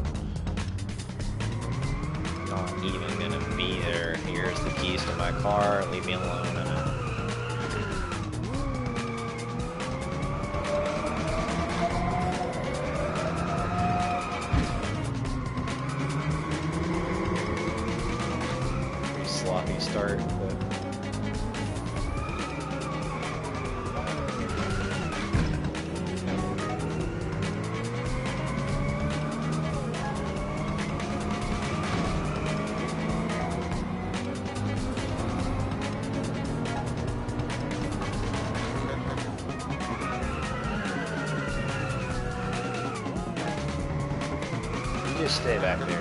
Not even gonna be there. Here's the keys to my car. Leave me alone." start. But you just stay back there.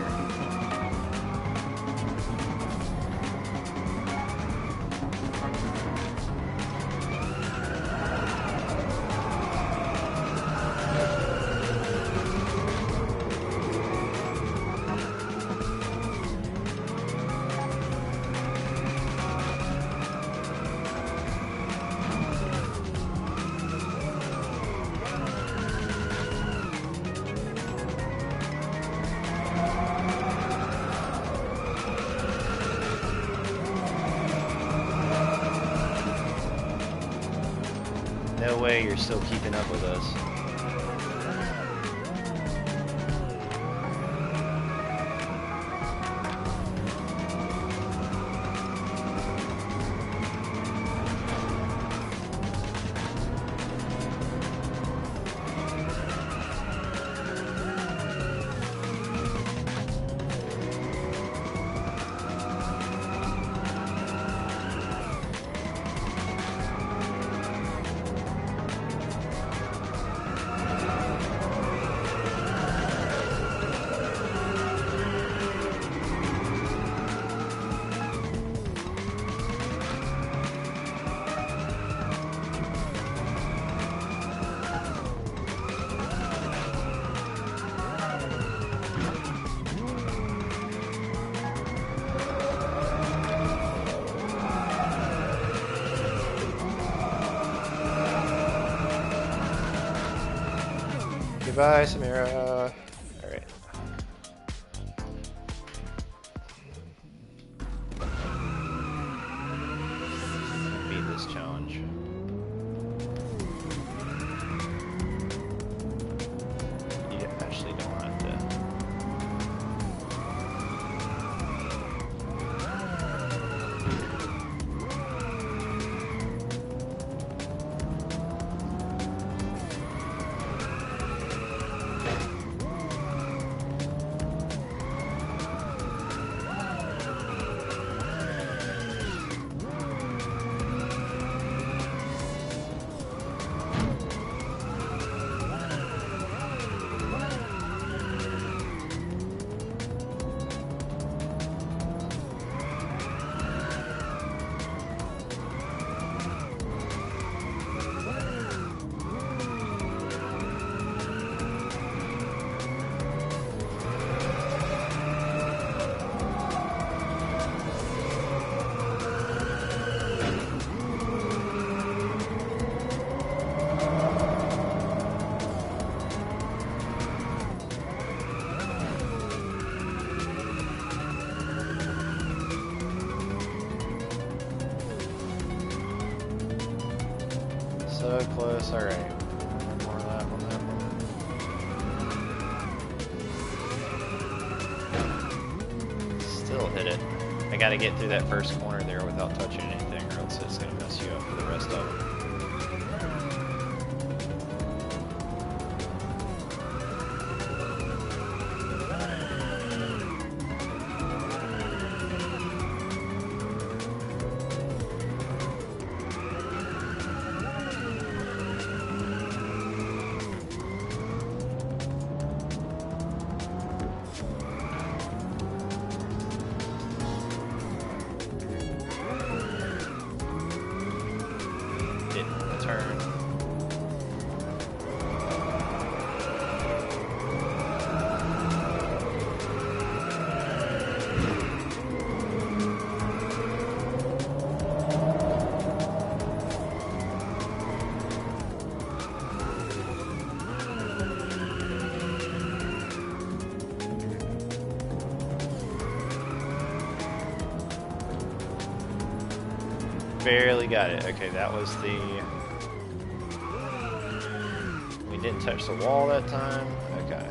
No way you're still keeping up with us. Goodbye, Samira. Alright. Beat this challenge. You actually don't have to. So close, alright. One more lap on that one. Still hit it. I gotta get through that first corner there without touching anything, or else it's gonna mess you up for the rest of it. Turn. Barely got it. Okay, that was the... We didn't touch the wall that time. Okay.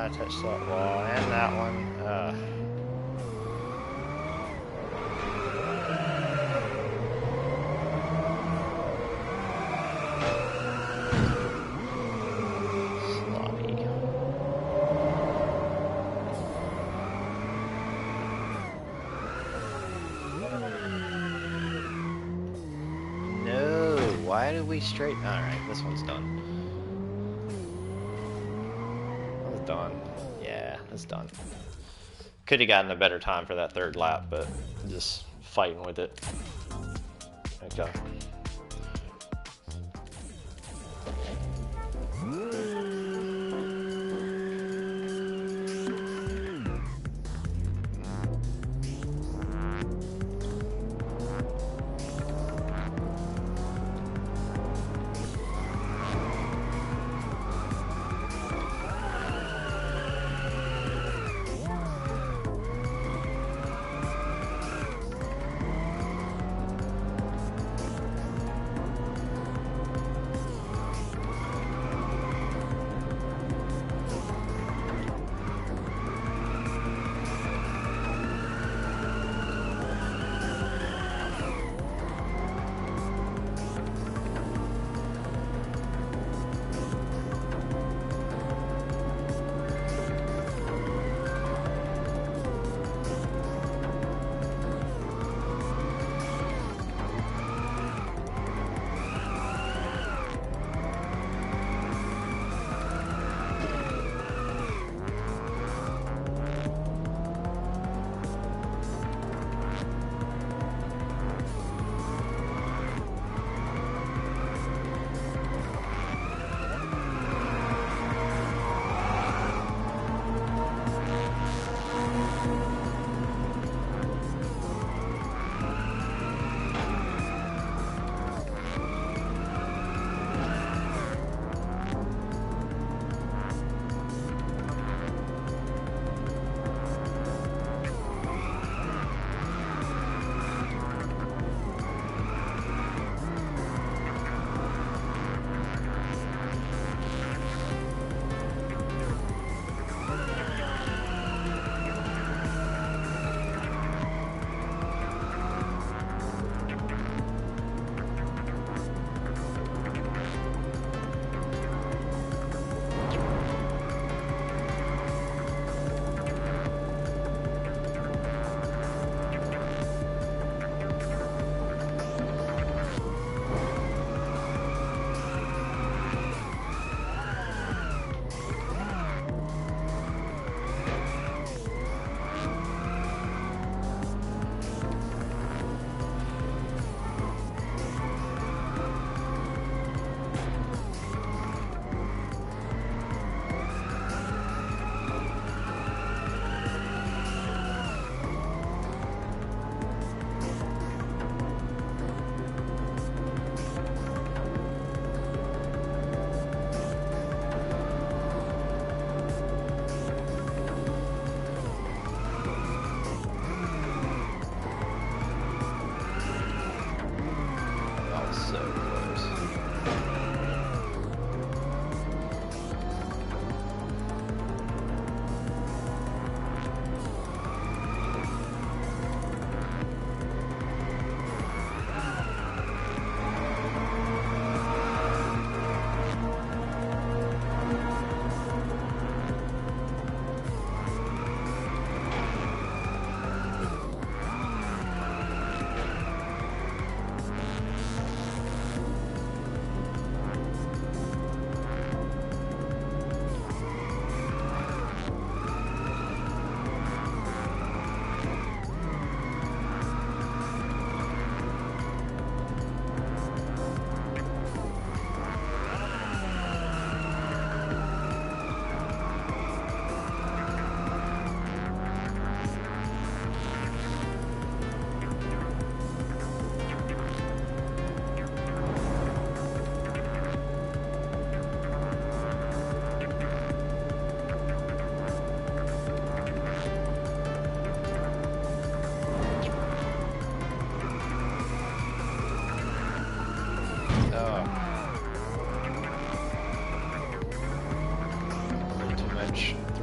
I touched that wall and that one. Why did we straight? Alright, this one's done. That was done. Yeah, it's done. Could have gotten a better time for that third lap, but just fighting with it. Okay.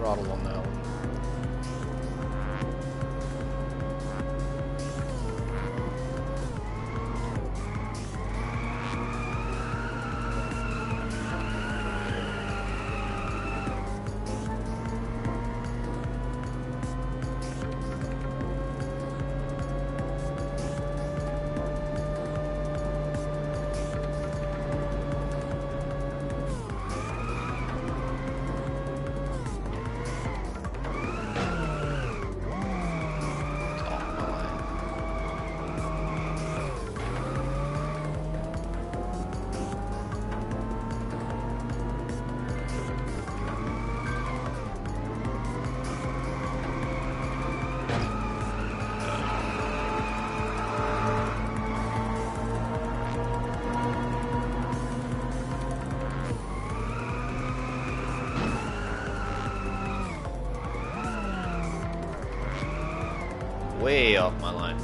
throttle on that one. Way off my line.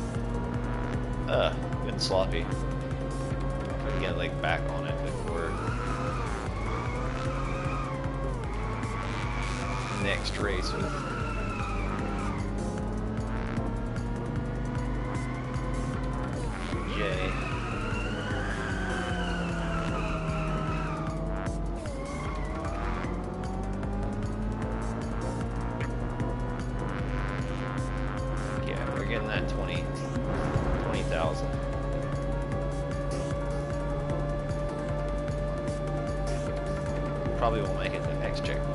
Getting sloppy. If I can get like back on it, it would work. Next race with Jay. Getting that 20,000. Probably won't make it to the next checkpoint.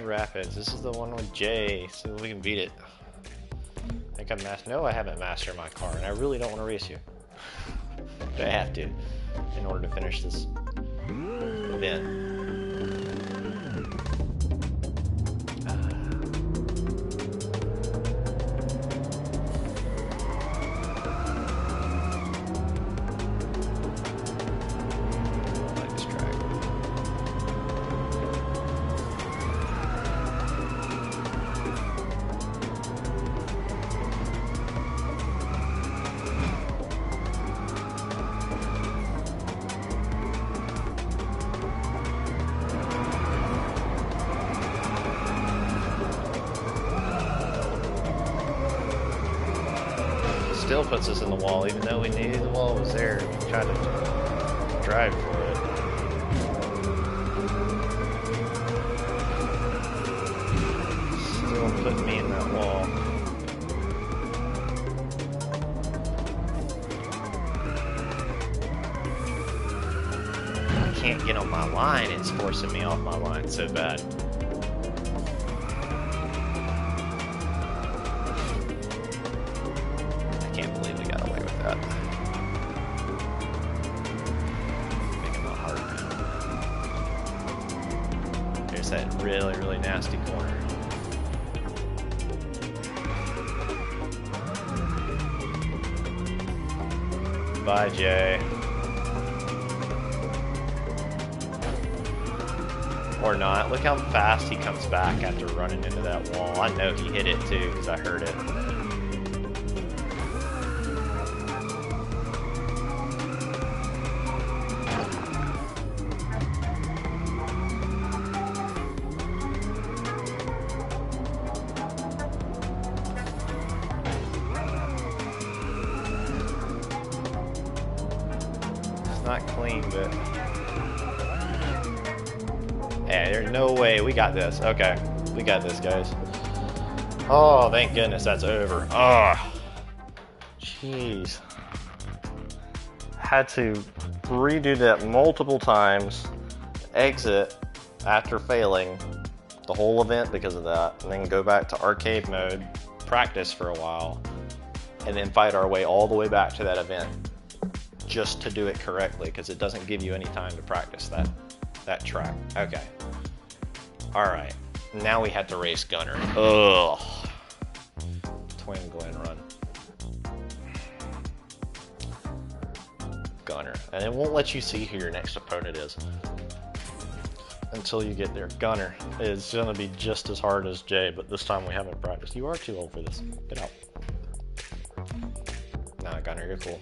Rapids. This is the one with Jay, so we can beat it. I think I'm no, I haven't mastered my car, and I really don't want to race you. But I have to in order to finish this event. Still puts us in the wall, even though we knew the wall was there. We tried to drive for it. Still putting me in that wall. I can't get on my line, it's forcing me off my line so bad. There's that really nasty corner. Bye, Jay. Or not. Look how fast he comes back after running into that wall. I know he hit it too because I heard it. Not clean, but hey, there's no way. We got this. Okay, we got this, guys. Oh, thank goodness that's over. Oh, jeez. Had to redo that multiple times, exit after failing the whole event because of that, and then go back to arcade mode, practice for a while, and then fight our way all the way back to that event. Just to do it correctly, because it doesn't give you any time to practice that track. Okay. Alright. Now we have to race Gunner. Ugh. Twin Glen run. Gunner. And it won't let you see who your next opponent is until you get there. Gunner is going to be just as hard as Jay, but this time we haven't practiced. You are too old for this. Get out. Nah, Gunner, you're cool.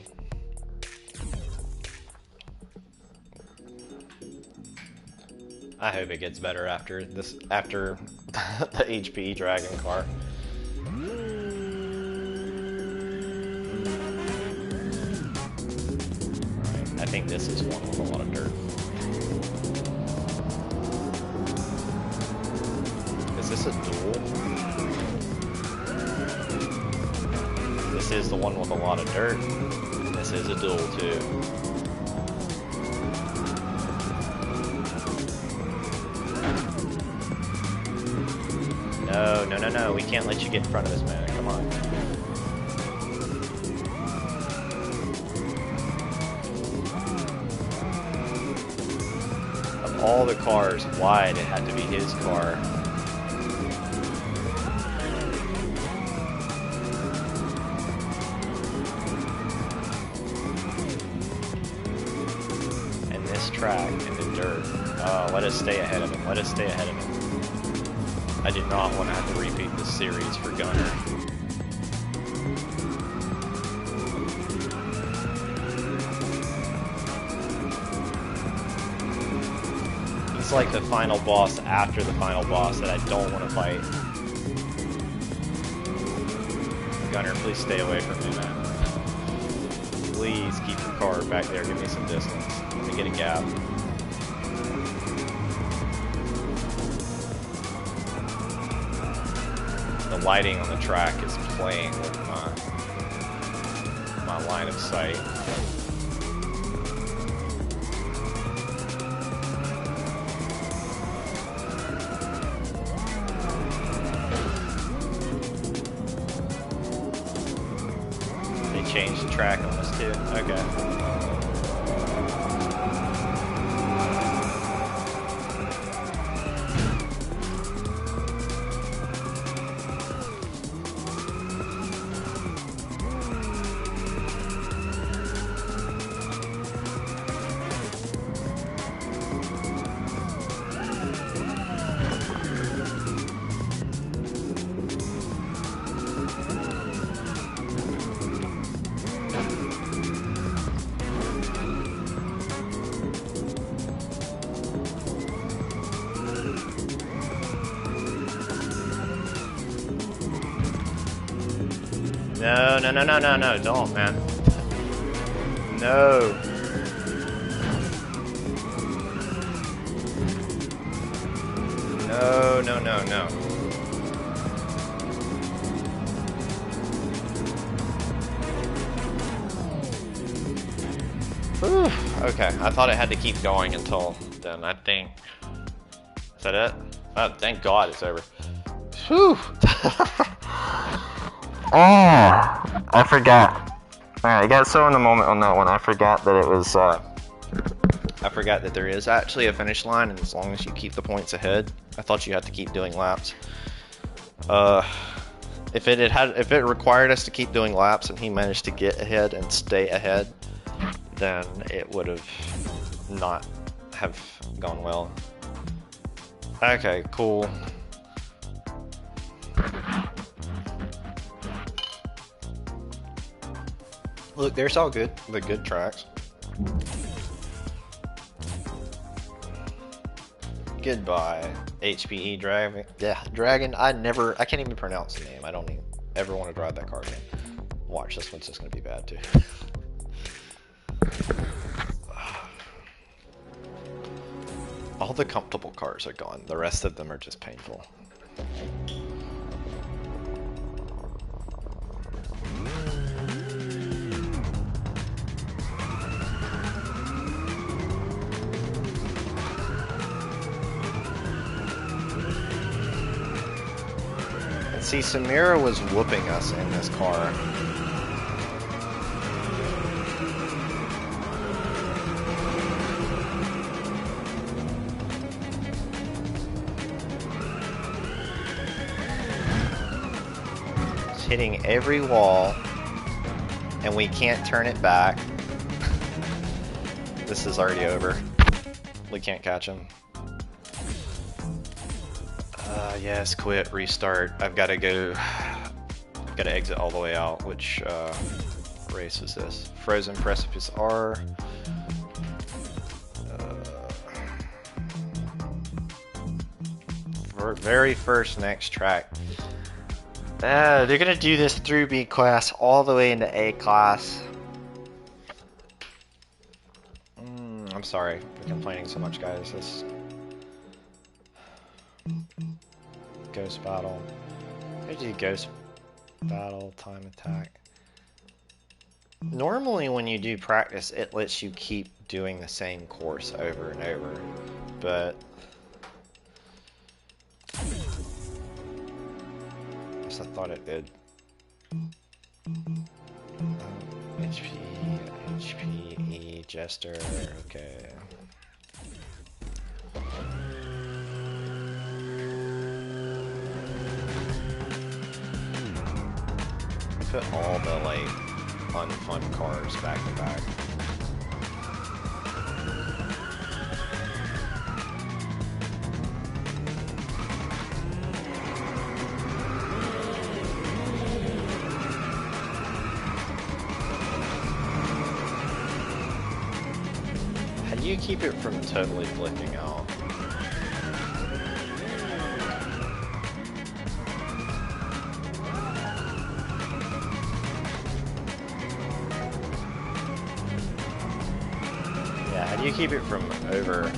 I hope it gets better after this, after the HP Dragon car. Alright, I think this is one with a lot of dirt. Is this a duel? This is the one with a lot of dirt. And this is a duel too. No, no, no, no, we can't let you get in front of this man, come on. Of all the cars, wide, it had to be his car. And this track, in the dirt. Oh, let us stay ahead of him, let us stay ahead of him. I did not want to have to repeat this series for Gunner. He's like the final boss after the final boss that I don't want to fight. Gunner, please stay away from me, man. Please keep your car back there, give me some distance. Let me get a gap. The lighting on the track is playing with my line of sight. They changed the track on this too? Okay. No, no, no, no, no, no, don't, man. No. No, no, no, no. Whew. Okay, I thought it had to keep going until then, I think. Is that it? Oh, thank God it's over. Whew. Oh, I forgot. Alright, I got so in the moment on that one, I forgot that it was, I forgot that there is actually a finish line, and as long as you keep the points ahead, I thought you had to keep doing laps. If it required us to keep doing laps and he managed to get ahead and stay ahead, then it would have not have gone well. Okay, cool. Look, there's all good, the good tracks. Goodbye, HPE Dragon. Yeah, Dragon. I can't even pronounce the name. I don't even ever want to drive that car again. Watch, this one's just gonna be bad too. All the comfortable cars are gone. The rest of them are just painful. And see, Samira was whooping us in this car. Hitting every wall, and we can't turn it back. This is already over. We can't catch him. Yes, quit, restart. I've got to go. Got to exit all the way out. Which race is this? Frozen Precipice R. Very first next track. They're gonna do this through B class all the way into A class. I'm sorry for complaining so much, guys. This Ghost Battle. I do Ghost Battle, Time Attack. Normally when you do practice, it lets you keep doing the same course over and over, but I thought it did. HPE, Jester, okay. Put all the, like, unfun cars back to back. You keep it from totally flipping out. Yeah, how do you keep it from overturning?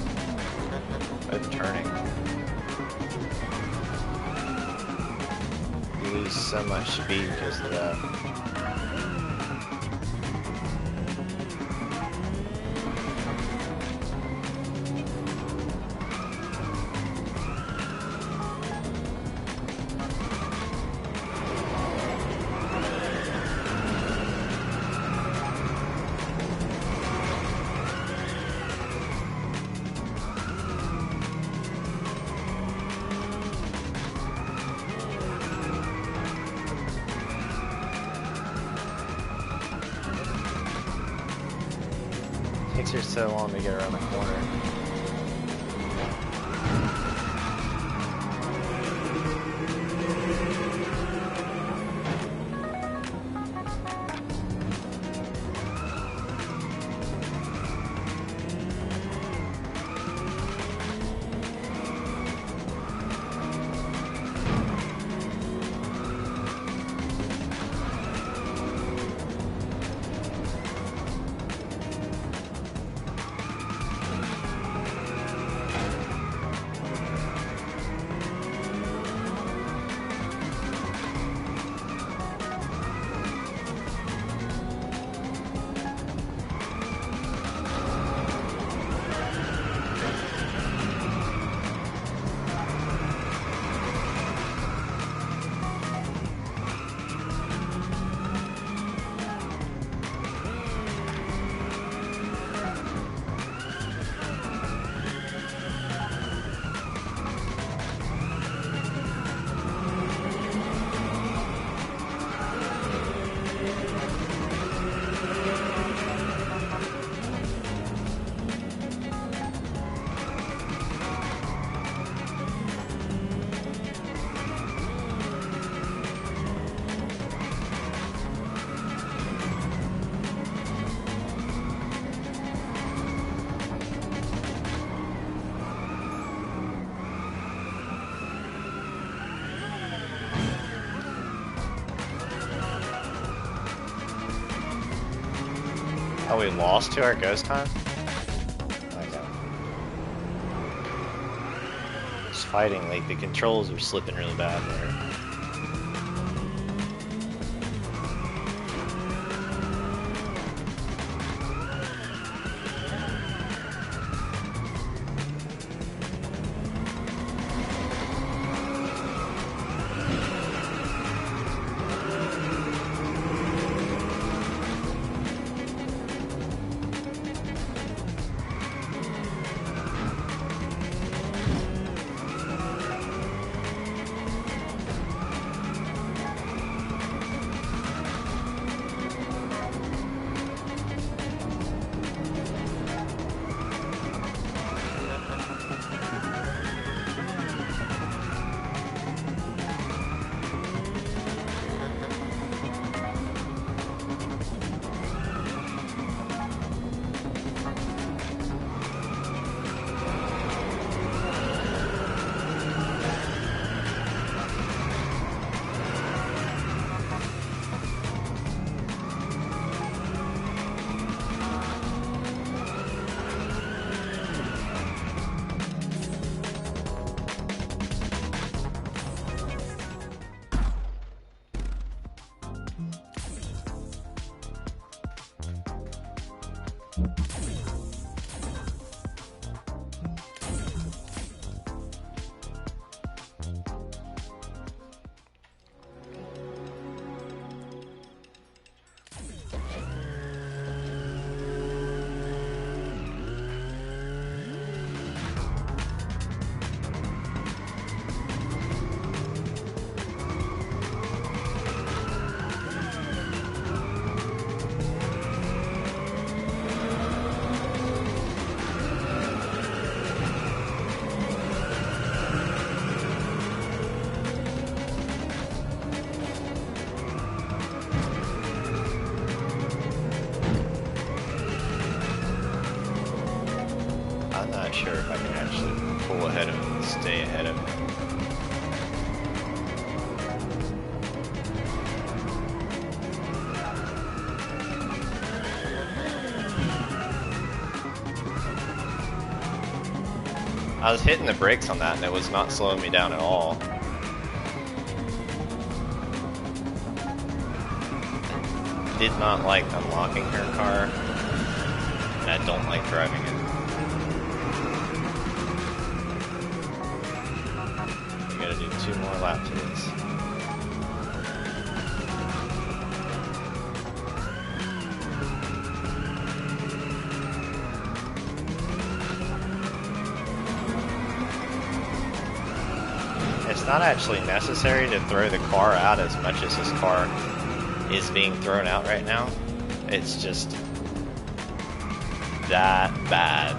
You lose so much speed because of that. Takes her so long to get around the corner. Oh, we lost to our ghost time? Okay. Just fighting, like the controls are slipping really bad there. I'm not sure if I can actually pull ahead of him and stay ahead of him. I was hitting the brakes on that and it was not slowing me down at all. Did not like unlocking her car, and I don't like driving it. We gotta do 2 more laps of this. It's not actually necessary to throw the car out as much as this car is being thrown out right now. It's just that bad.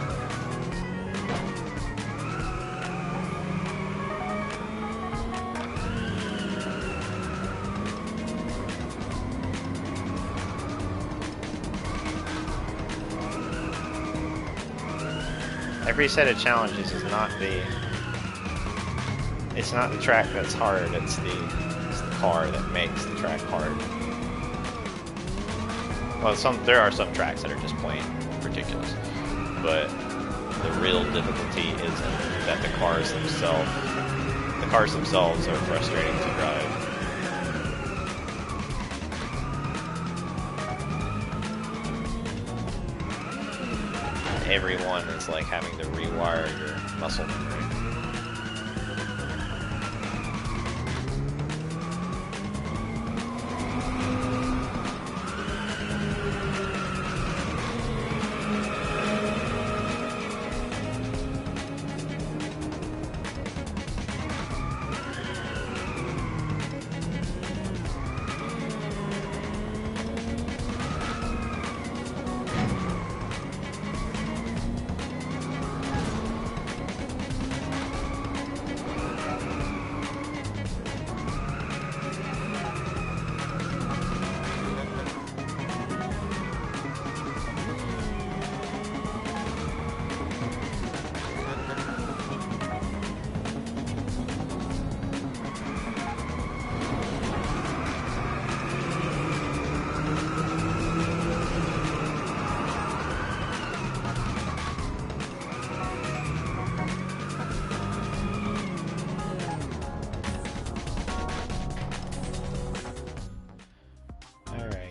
Every set of challenges is not the... It's not the track that's hard, it's the car that makes the track hard. Well, there are some tracks that are just plain ridiculous, but the real difficulty isn't that the cars themselves are frustrating to drive. Everyone is like having to rewire your muscle memory.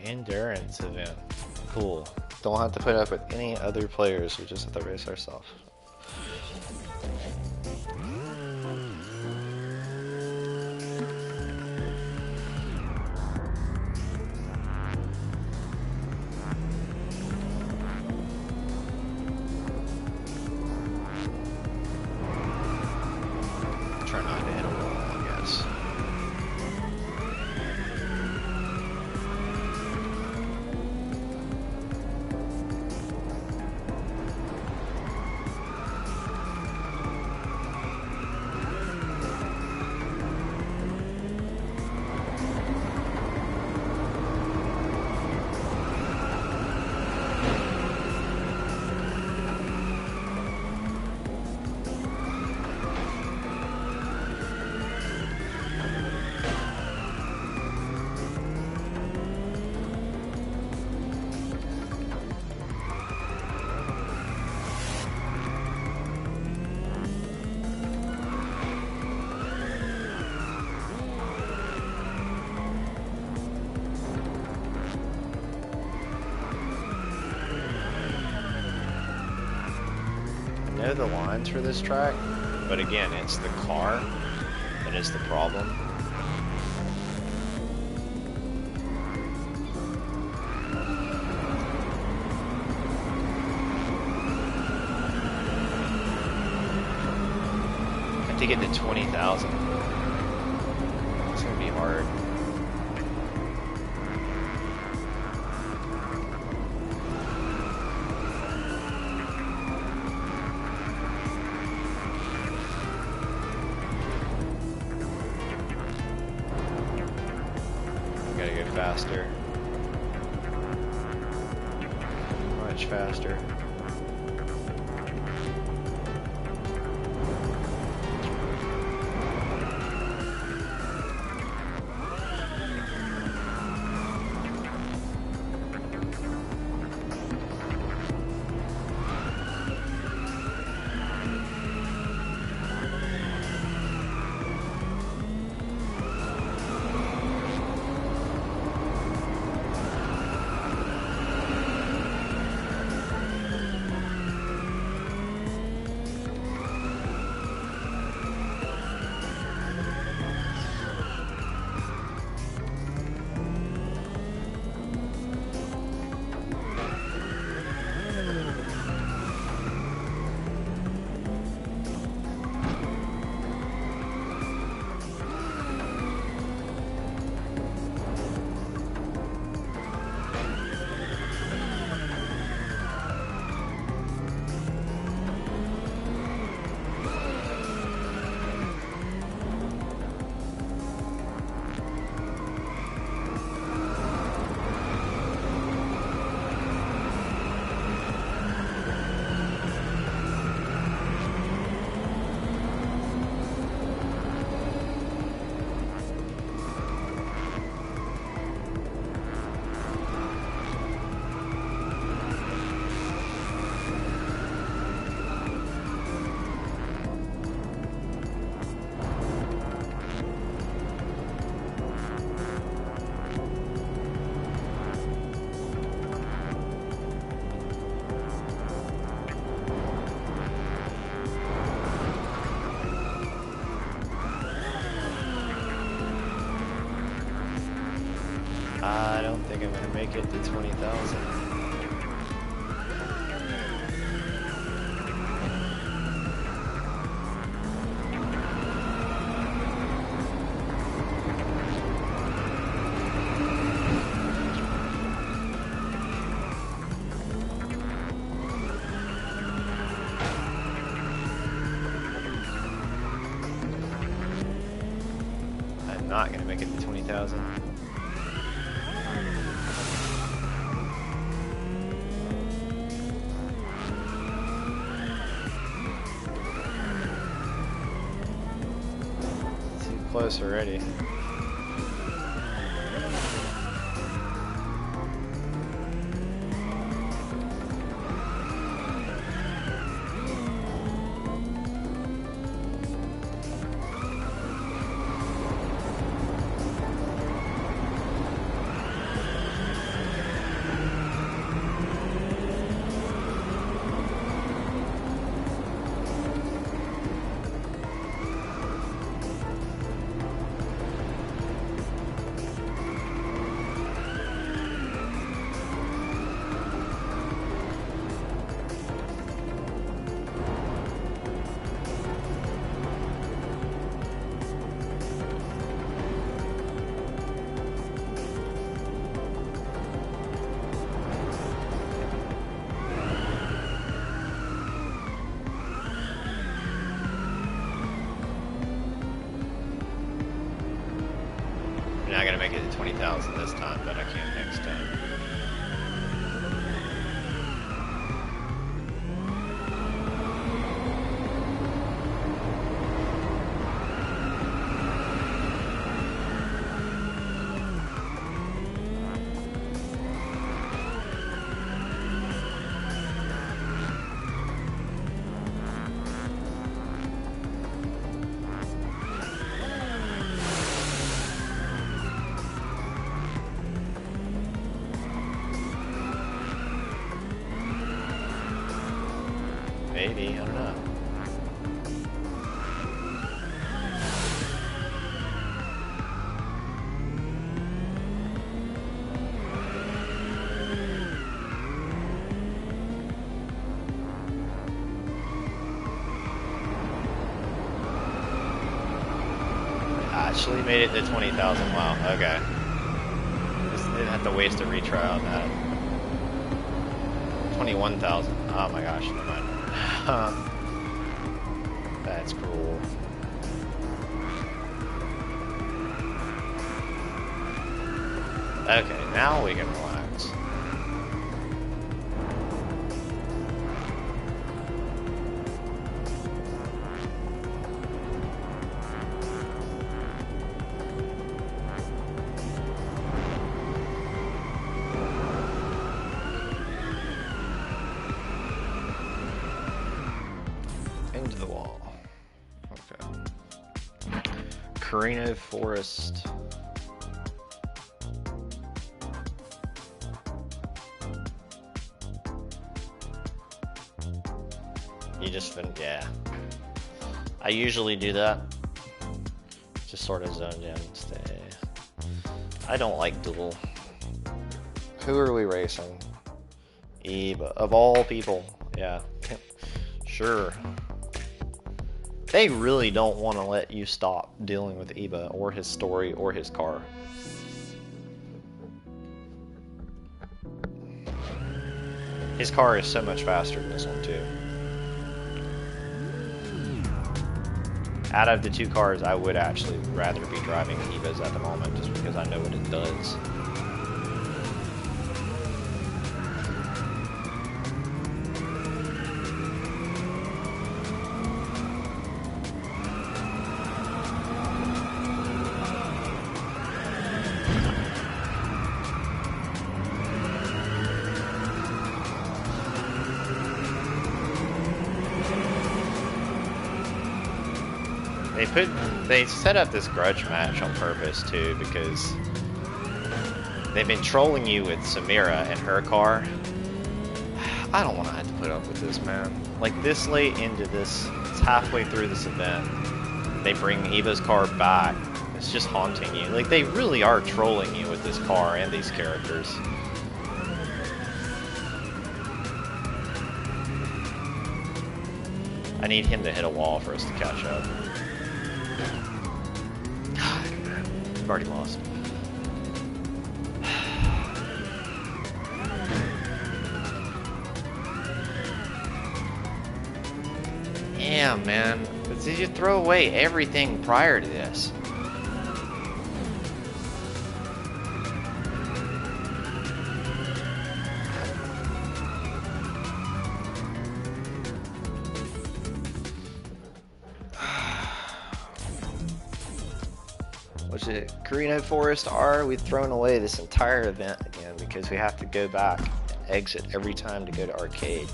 Endurance event. Cool. Don't have to put up with any other players. We just have to race ourselves. Try not to hit a wall, I guess. I know the lines for this track, but again, it's the car that is the problem. I have to get to 20,000. It's gonna be hard. Gotta go faster. Much faster. I don't think I'm gonna make it to 20,000. I'm not gonna make it to 20,000. Close already. not gonna make it to 20,000 this time, but I can next time. Maybe, I don't know. Actually made it to 20,000, wow, okay. Just didn't have to waste a retry on that. 21,000, oh my gosh, never mind. That's cruel. Okay, now we can relax. Into the wall. Okay. Carino Forest. You just been, yeah. I usually do that. Just sort of zoned in, stay. I don't like duel. Who are we racing? Eve, of all people, yeah. Sure. They really don't want to let you stop dealing with Iba or his story or his car. His car is so much faster than this one too. Out of the two cars, I would actually rather be driving Iba's at the moment just because I know what it does. They set up this grudge match on purpose too because they've been trolling you with Samira and her car. I don't want to have to put up with this, man. Like this late into this, it's halfway through this event, they bring Eva's car back. It's just haunting you. Like they really are trolling you with this car and these characters. I need him to hit a wall for us to catch up. I've already lost. Damn, man. Did you throw away everything prior to this? Was it Carino Forest R? We've thrown away this entire event again because we have to go back and exit every time to go to arcade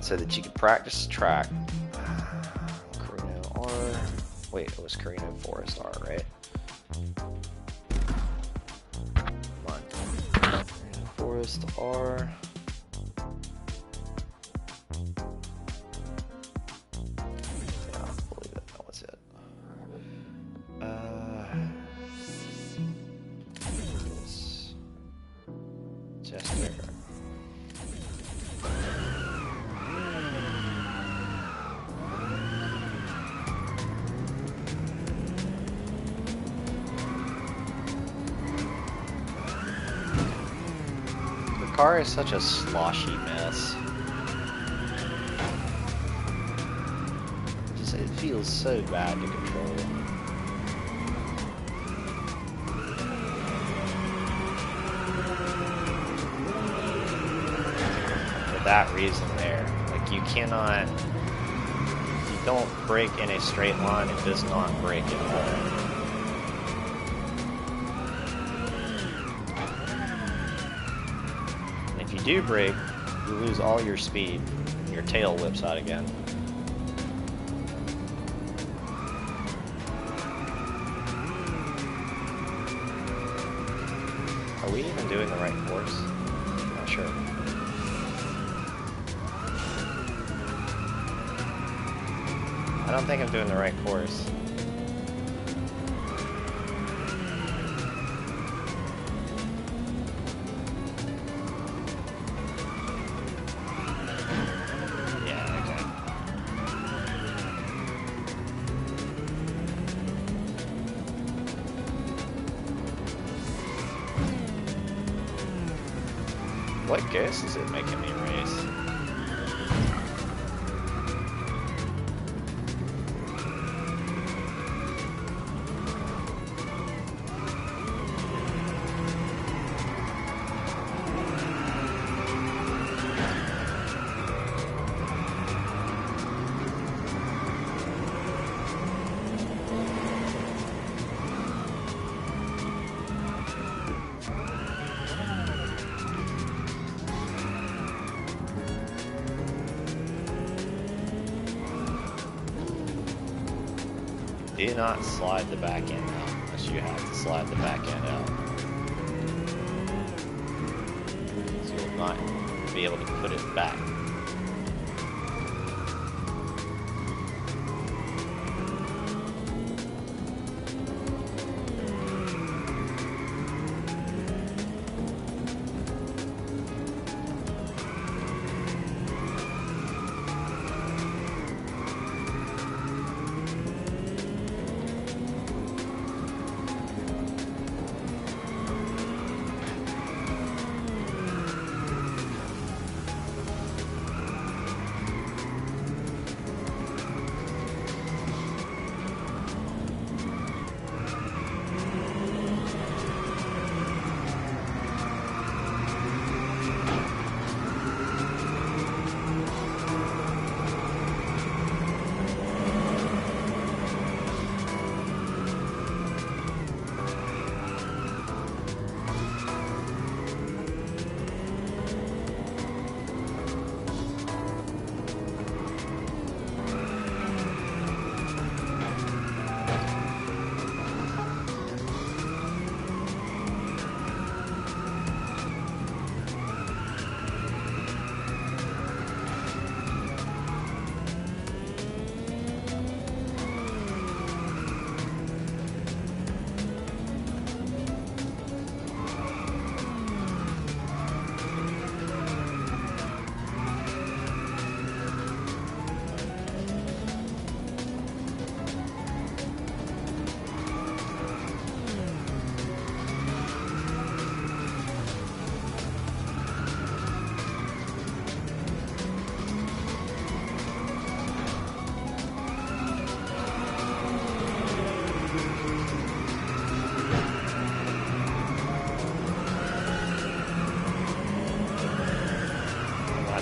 so that you can practice the track. Carino R. Wait, it was Carino Forest R, right? Come on. Carino Forest R. The car is such a sloshy mess. It feels so bad to control. that reason there. Like, you cannot... If you don't brake in a straight line, it does not brake at all. And if you do brake, you lose all your speed. Your tail whips out again. Are we even doing the right course? I'm not sure. I don't think I'm doing the right course. Yeah, okay. What gas is it making me race? Do not slide the back end out unless you have to slide the back end out. So you'll not be able to put it back.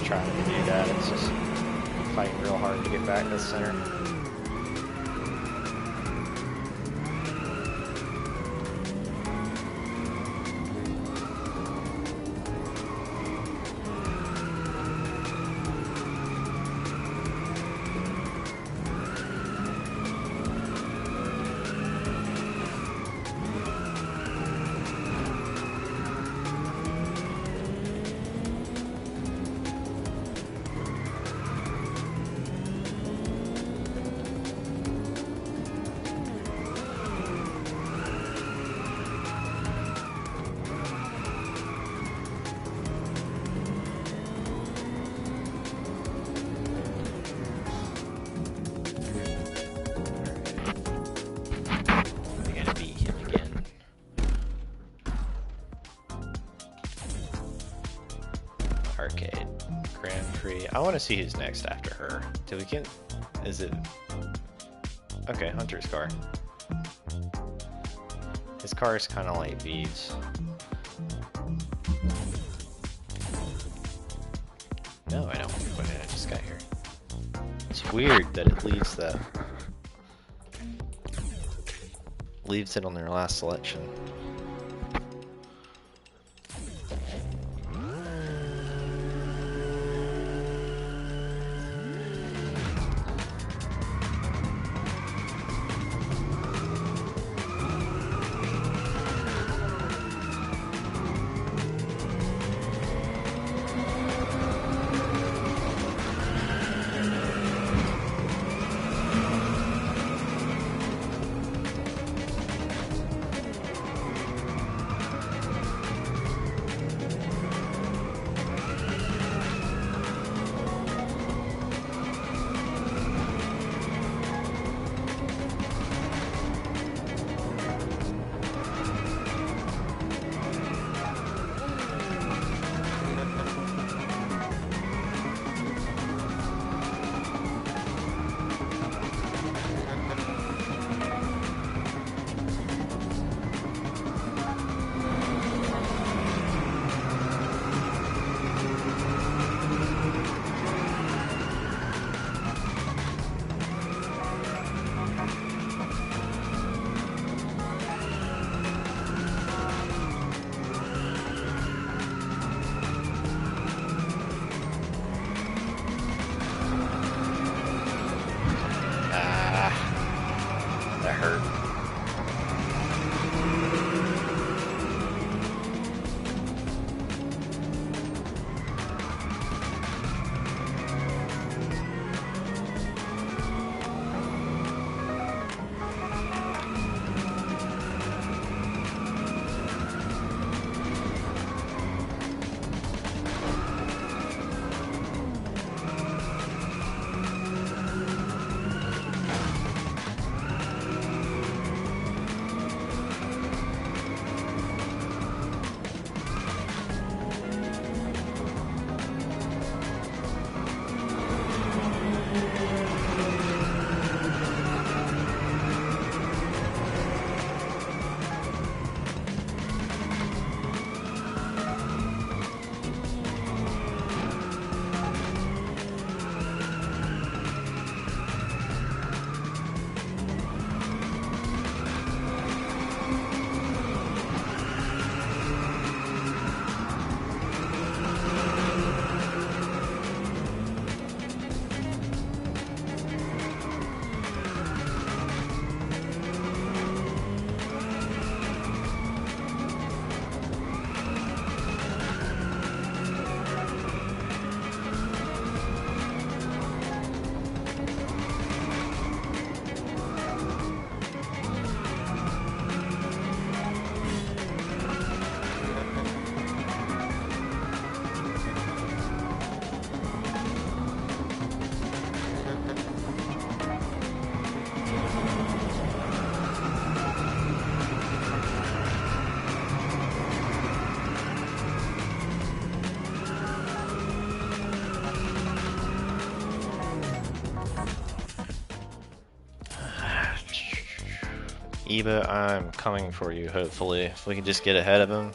Trying to do that, it's just fighting real hard to get back to the center. Arcade. Grand Prix. I want to see who's next after her. Do we get... Is it... Okay, Hunter's car. His car is kind of like Beeves. No, I don't. When I just got here. It's weird that it leaves that. Leaves it on their last selection. That hurt. Eba, I'm coming for you, hopefully. If we can just get ahead of him.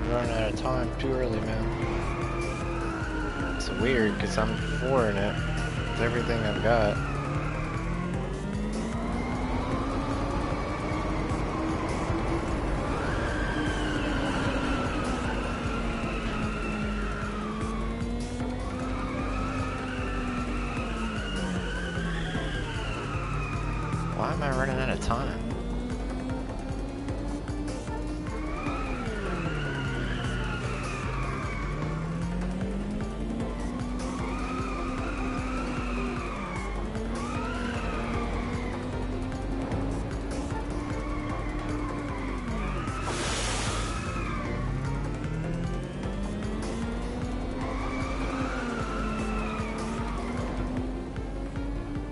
running out of time too early, man. It's weird because I'm flooring it with everything I've got. Why am I running out of time?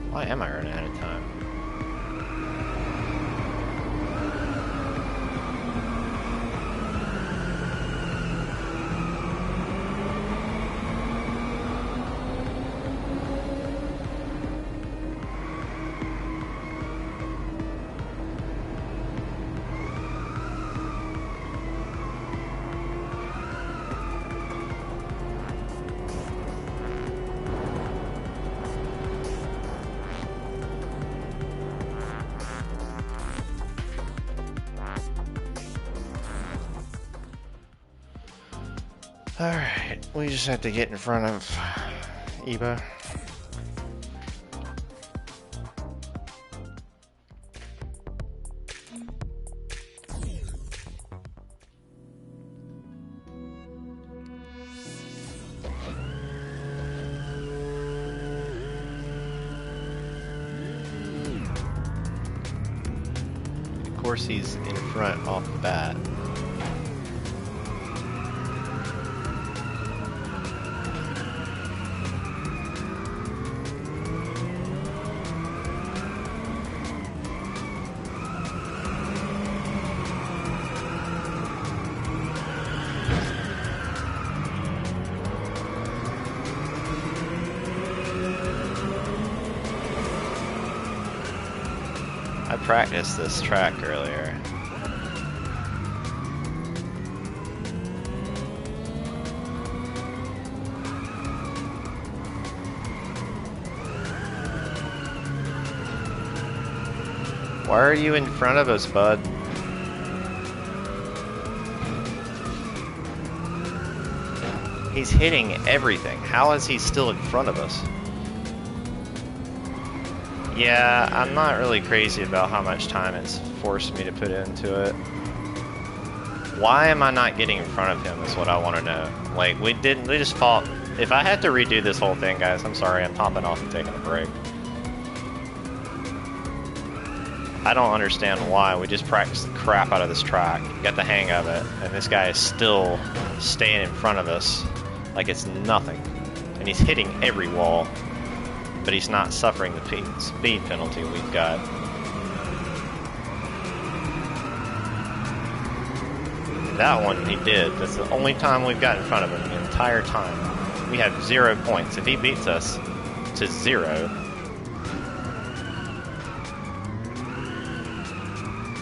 Why am I running out of time? Alright, we just have to get in front of Eba. Of course he's in front off the bat. I practiced this track earlier. Why are you in front of us, bud? He's hitting everything. How is he still in front of us? Yeah, I'm not really crazy about how much time it's forced me to put into it. Why am I not getting in front of him is what I want to know. Like, we just fought. If I had to redo this whole thing, guys, I'm sorry, I'm popping off and taking a break. I don't understand why. We just practiced the crap out of this track, got the hang of it, and this guy is still staying in front of us like it's nothing. And he's hitting every wall. But he's not suffering the speed penalty we've got. That one he did. That's the only time we've got in front of him the entire time. We have 0 points. If he beats us to 0,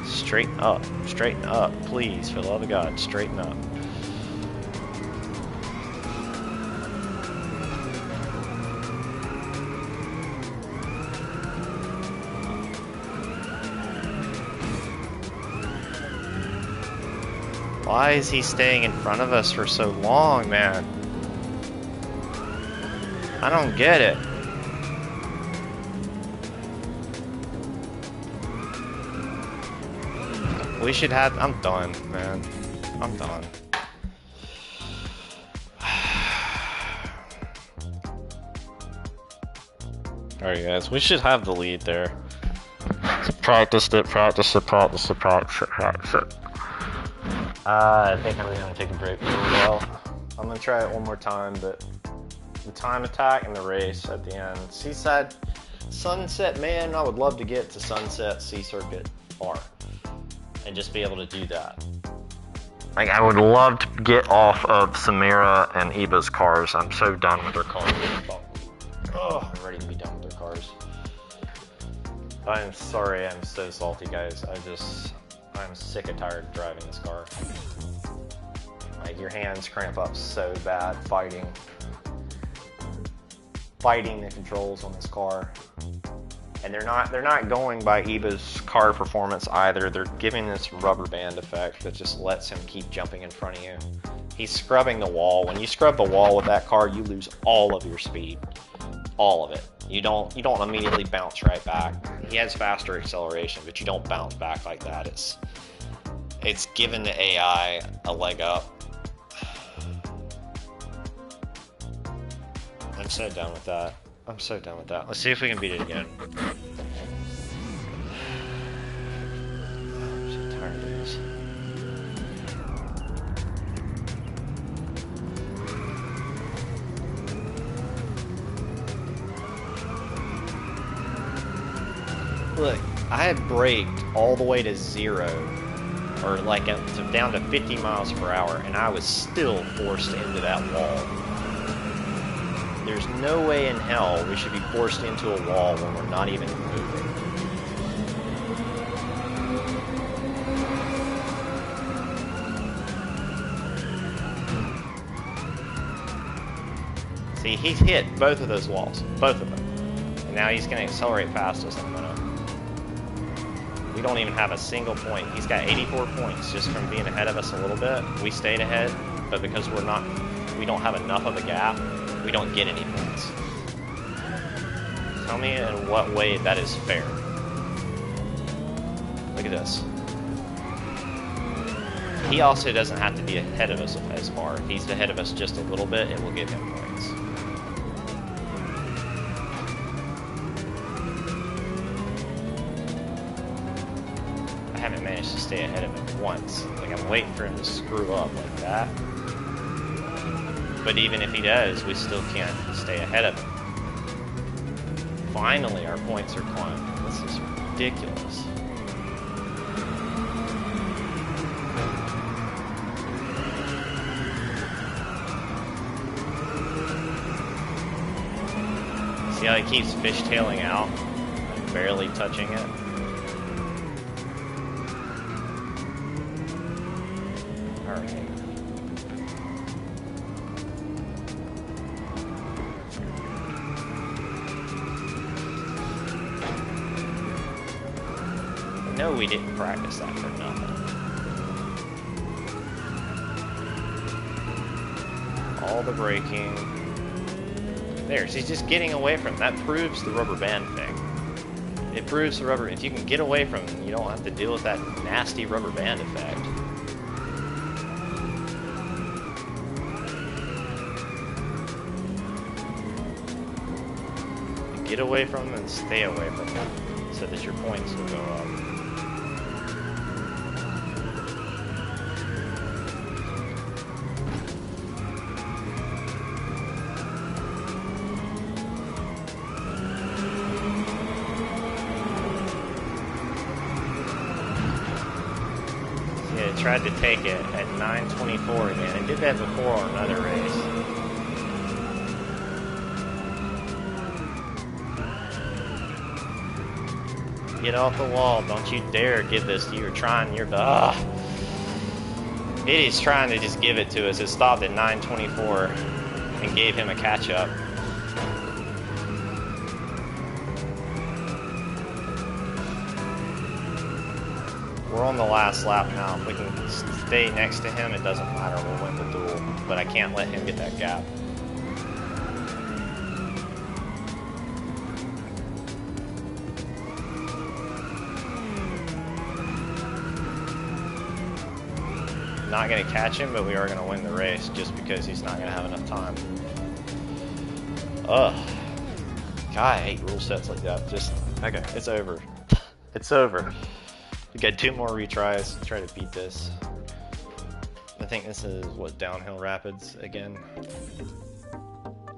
straighten up, please, for the love of God, straighten up. Why is he staying in front of us for so long, man? I don't get it. We should have... I'm done, man. I'm done. Alright, guys. We should have the lead there. Practice it. I think I'm going to take a break for a while. I'm going to try it one more time, but the time attack and the race at the end. Seaside, Sunset, man, I would love to get to Sunset Sea Circuit R and just be able to do that. Like, I would love to get off of Samira and Eba's cars. I'm so done with their cars. Oh, I'm ready to be done with their cars. I'm sorry, I'm so salty, guys. I'm sick and tired of driving this car. Like your hands cramp up so bad fighting the controls on this car. And they're not going by EBA's car performance either. They're giving this rubber band effect that just lets him keep jumping in front of you. He's scrubbing the wall. When you scrub the wall with that car, you lose all of your speed. All of it. You don't immediately bounce right back. He has faster acceleration, but you don't bounce back like that. It's given the AI a leg up. I'm so done with that. I'm so done with that. Let's see if we can beat it again. I'm so tired of this. Look, I had braked all the way to 0, or like down to 50 miles per hour, and I was still forced into that wall. There's no way in hell we should be forced into a wall when we're not even moving. See, he's hit both of those walls, both of them. And now he's going to accelerate past us in a minute. We don't even have a single point. He's got 84 points just from being ahead of us a little bit. We stayed ahead, but because we don't have enough of a gap, we don't get any points. Tell me in what way that is fair. Look at this. He also doesn't have to be ahead of us as far. If he's ahead of us just a little bit, it will give him points. I haven't managed to stay ahead of him once. Like, I'm waiting for him to screw up like that. But even if he does, we still can't stay ahead of him. Finally, our points are climbing. This is ridiculous. See how he keeps fishtailing out and barely touching it? Alright. No, we didn't practice that for nothing. All the braking. There, she's just getting away from him. That proves the rubber band thing. It proves the rubber. If you can get away from him, you don't have to deal with that nasty rubber band effect. Get away from him and stay away from him so that your points will go up. Tried to take it at 9:24 again. I did that before on another race. Get off the wall. Don't you dare give this to you. You're trying your best. It is trying to just give it to us. It stopped at 9:24 and gave him a catch up. We're on the last lap now. If we can stay next to him, it doesn't matter. We'll win the duel. But I can't let him get that gap. Not going to catch him, but we are going to win the race just because he's not going to have enough time. Ugh. God, I hate rule sets like that. Just, okay, it's over. It's over. We got 2 more retries to try to beat this. I think this is, what, downhill rapids again?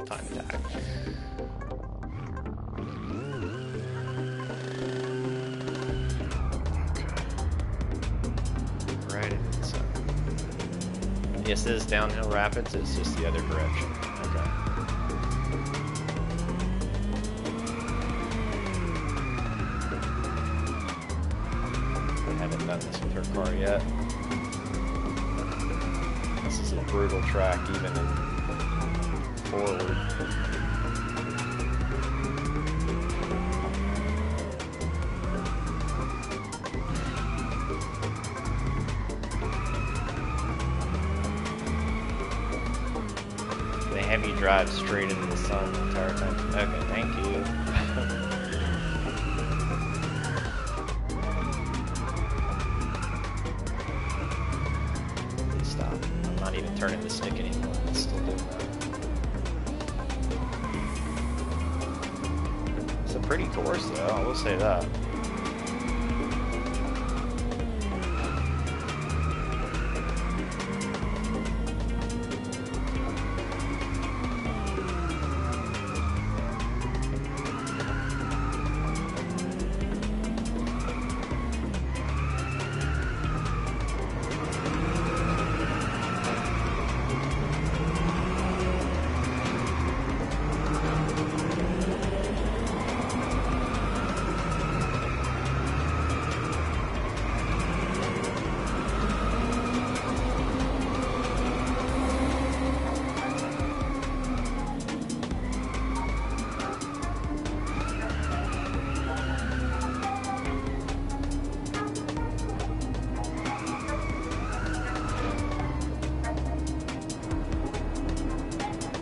Time attack. Okay. Right in the center. Yes, this is downhill rapids, it's just the other direction. Okay. Haven't done this with her car yet. This is a brutal track, even in forward. They have you drive straight into the sun the entire time. Okay, thank you. Stop. I'm not even turning the stick anymore. It's still doing that. It's a pretty course though, I will say that.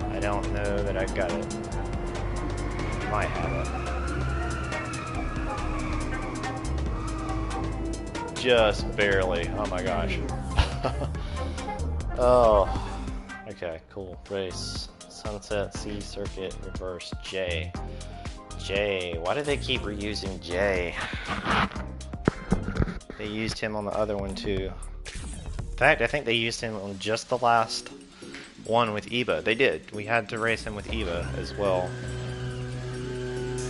I don't know that I've got it. Might have it. Just barely. Oh my gosh. Oh. Okay, cool. Race. Sunset, C, circuit, reverse, J. J. Why do they keep reusing J? They used him on the other one too. In fact, I think they used him on just the last one with Eva. They did. We had to race him with Eva as well.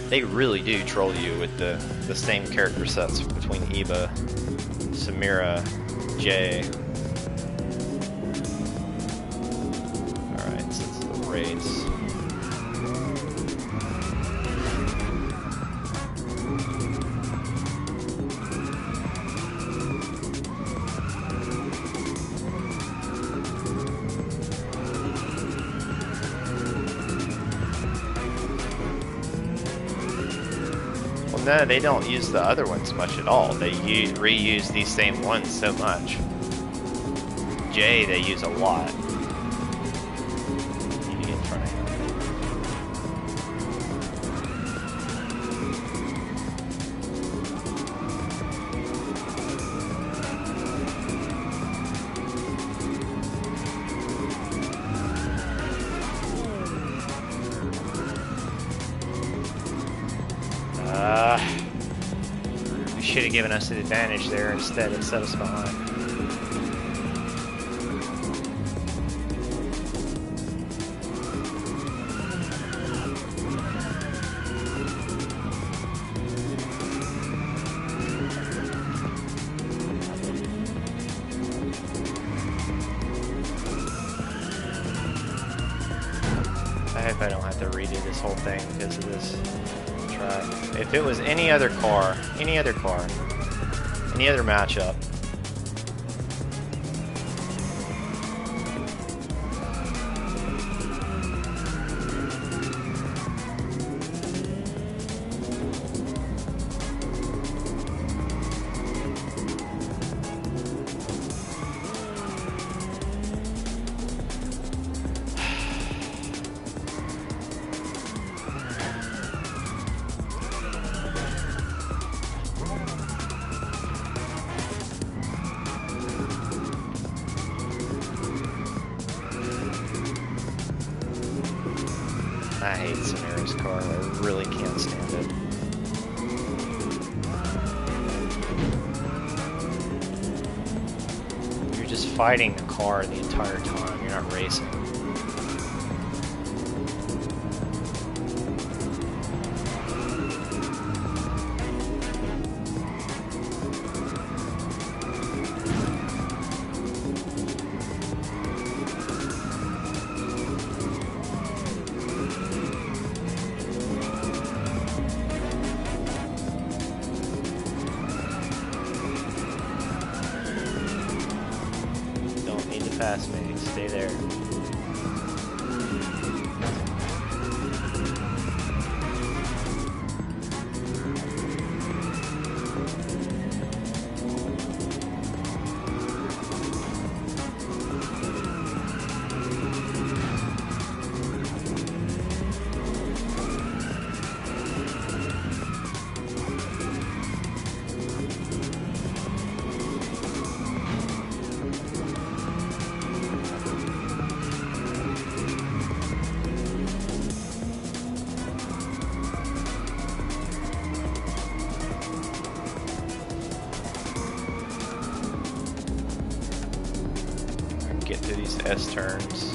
They really do troll you with the same character sets between Eva, Samira, Jay. Alright, since the race. No, they don't use the other ones much at all. They reuse these same ones so much. J, they use a lot. You need to get in front of him. Should have given us the advantage there. Instead, it set us behind. I hope I don't have to redo this whole thing because of this track. If it was any other car, any other matchup, I hate Samira's car. I really can't stand it. You're just fighting the car the entire time. You're not racing. past me. Stay there. Get through these S turns.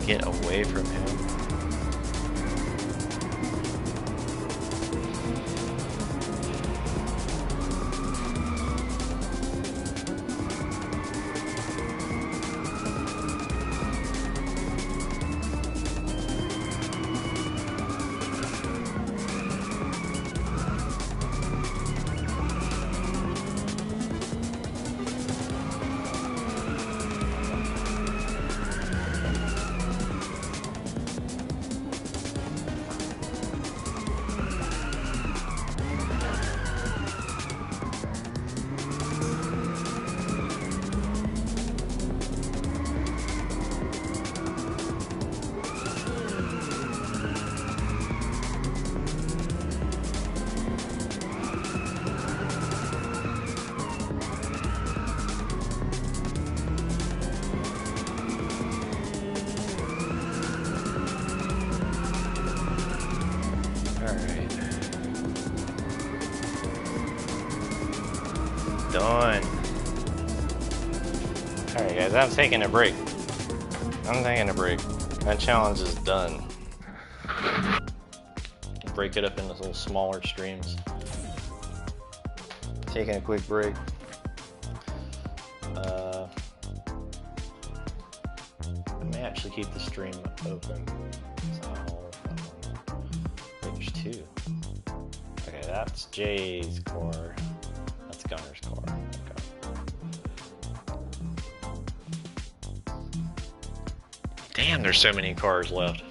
Get away from him. Done. Alright guys, I'm taking a break. That challenge is done. Break it up into little smaller streams. Taking a quick break. I may actually keep the stream open. So, there's two. Okay, that's Jay's core. That's Gunner's core. Okay. Damn, there's so many cars left.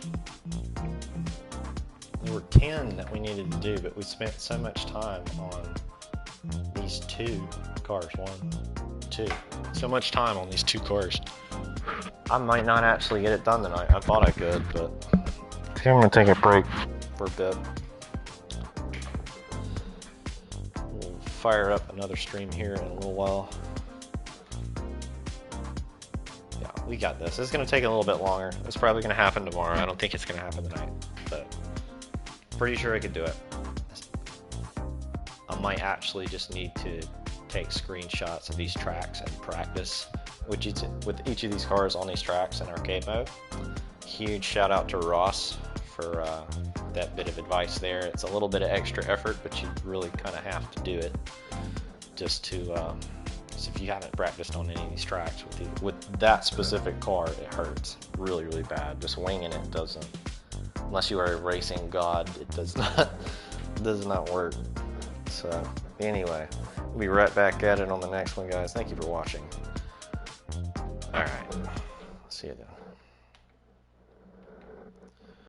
There were 10 that we needed to do, but we spent so much time on these two cars. 1, 2. So much time on these two cars. I might not actually get it done tonight. I thought I could, but I think I'm gonna take a break for a bit. We'll fire up another stream here in a little while. Yeah, we got this. It's gonna take a little bit longer. It's probably gonna happen tomorrow. I don't think it's gonna happen tonight, but pretty sure I could do it. I might actually just need to take screenshots of these tracks and practice with each of these cars on these tracks in arcade mode. Huge shout out to Ross for that bit of advice there. It's a little bit of extra effort, but you really kind of have to do it just to so if you haven't practiced on any of these tracks with that specific car, it hurts really, really bad. Just winging it doesn't, unless you are a racing god, it does not work. So anyway, we'll be right back at it on the next one, guys. Thank you for watching. All right.